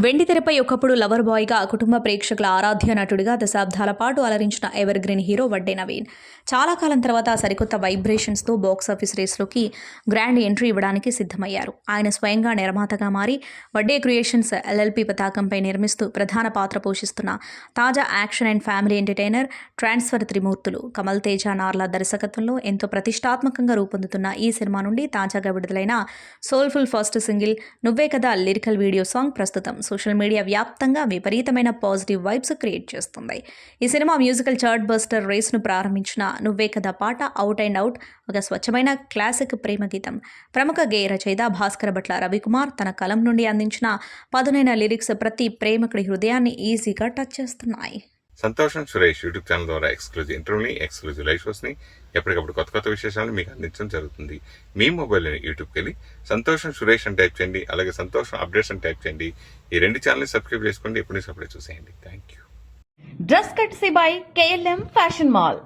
వెండితెరపై ఒకప్పుడు లవర్ బాయ్గా, కుటుంబ ప్రేక్షకుల ఆరాధ్య నటుడిగా దశాబ్దాల పాటు అలరించిన evergreen hero Vadde Naveen చాలా కాలం తర్వాత సరికొత్త వైబ్రేషన్స్తో బాక్సాఫీస్ రేస్లోకి గ్రాండ్ ఎంట్రీ ఇవ్వడానికి సిద్ధమయ్యారు. ఆయన స్వయంగా నిర్మాతగా మారి వడ్డే క్రియేషన్స్ ఎల్ఎల్పి పతాకంపై నిర్మిస్తూ ప్రధాన పాత్ర పోషిస్తున్న తాజా action and family entertainer transfer Trimurthulu Kamal Teja Narla దర్శకత్వంలో ఎంతో ప్రతిష్టాత్మకంగా రూపొందుతున్న ఈ సినిమా నుండి తాజాగా విడుదలైన సోల్ఫుల్ ఫస్ట్ సింగిల్ నువ్వే కదా లిరికల్ వీడియో సాంగ్ ప్రస్తుతం సోషల్ మీడియా వ్యాప్తంగా విపరీతమైన పాజిటివ్ వైబ్స్ క్రియేట్ చేస్తుంది. ఈ సినిమా మ్యూజికల్ చార్ట్ బస్టర్ రేస్ను ప్రారంభించిన నువ్వే కదా పాట అవుట్ అండ్ అవుట్ ఒక స్వచ్ఛమైన క్లాసిక్ ప్రేమ గీతం. ప్రముఖ గేయ రచయిత భాస్కర భట్ల రవికుమార్ తన కలం నుండి అందించిన పదునైన లిరిక్స్ ప్రతి ప్రేమికుడి హృదయాన్ని ఈజీగా టచ్ చేస్తున్నాయి. సంతోషం సురేష్ యూట్యూబ్ ఛానల్ ద్వారా ఎక్స్క్లూజివ్ ఇంటర్వ్యూని, ఎక్స్క్లూజివ్ లైవ్ షోస్ని, ఎప్పటికప్పుడు కొత్త విశేషాలను మీకు అందించడం జరుగుతుంది. మీ మొబైల్లోని యూట్యూబ్కి వెళ్ళి సంతోషం సురేష్ అని టైప్ చేయండి, అలాగే సంతోషం అప్డేట్స్ అని టైప్ చేయండి. ఈ 2 ఛానల్ని సబ్స్క్రైబ్ చేసుకోండి. ఎప్పుడు అప్పుడే చూసేయండి. Thank you. Dress courtesy by KLM fashion mall.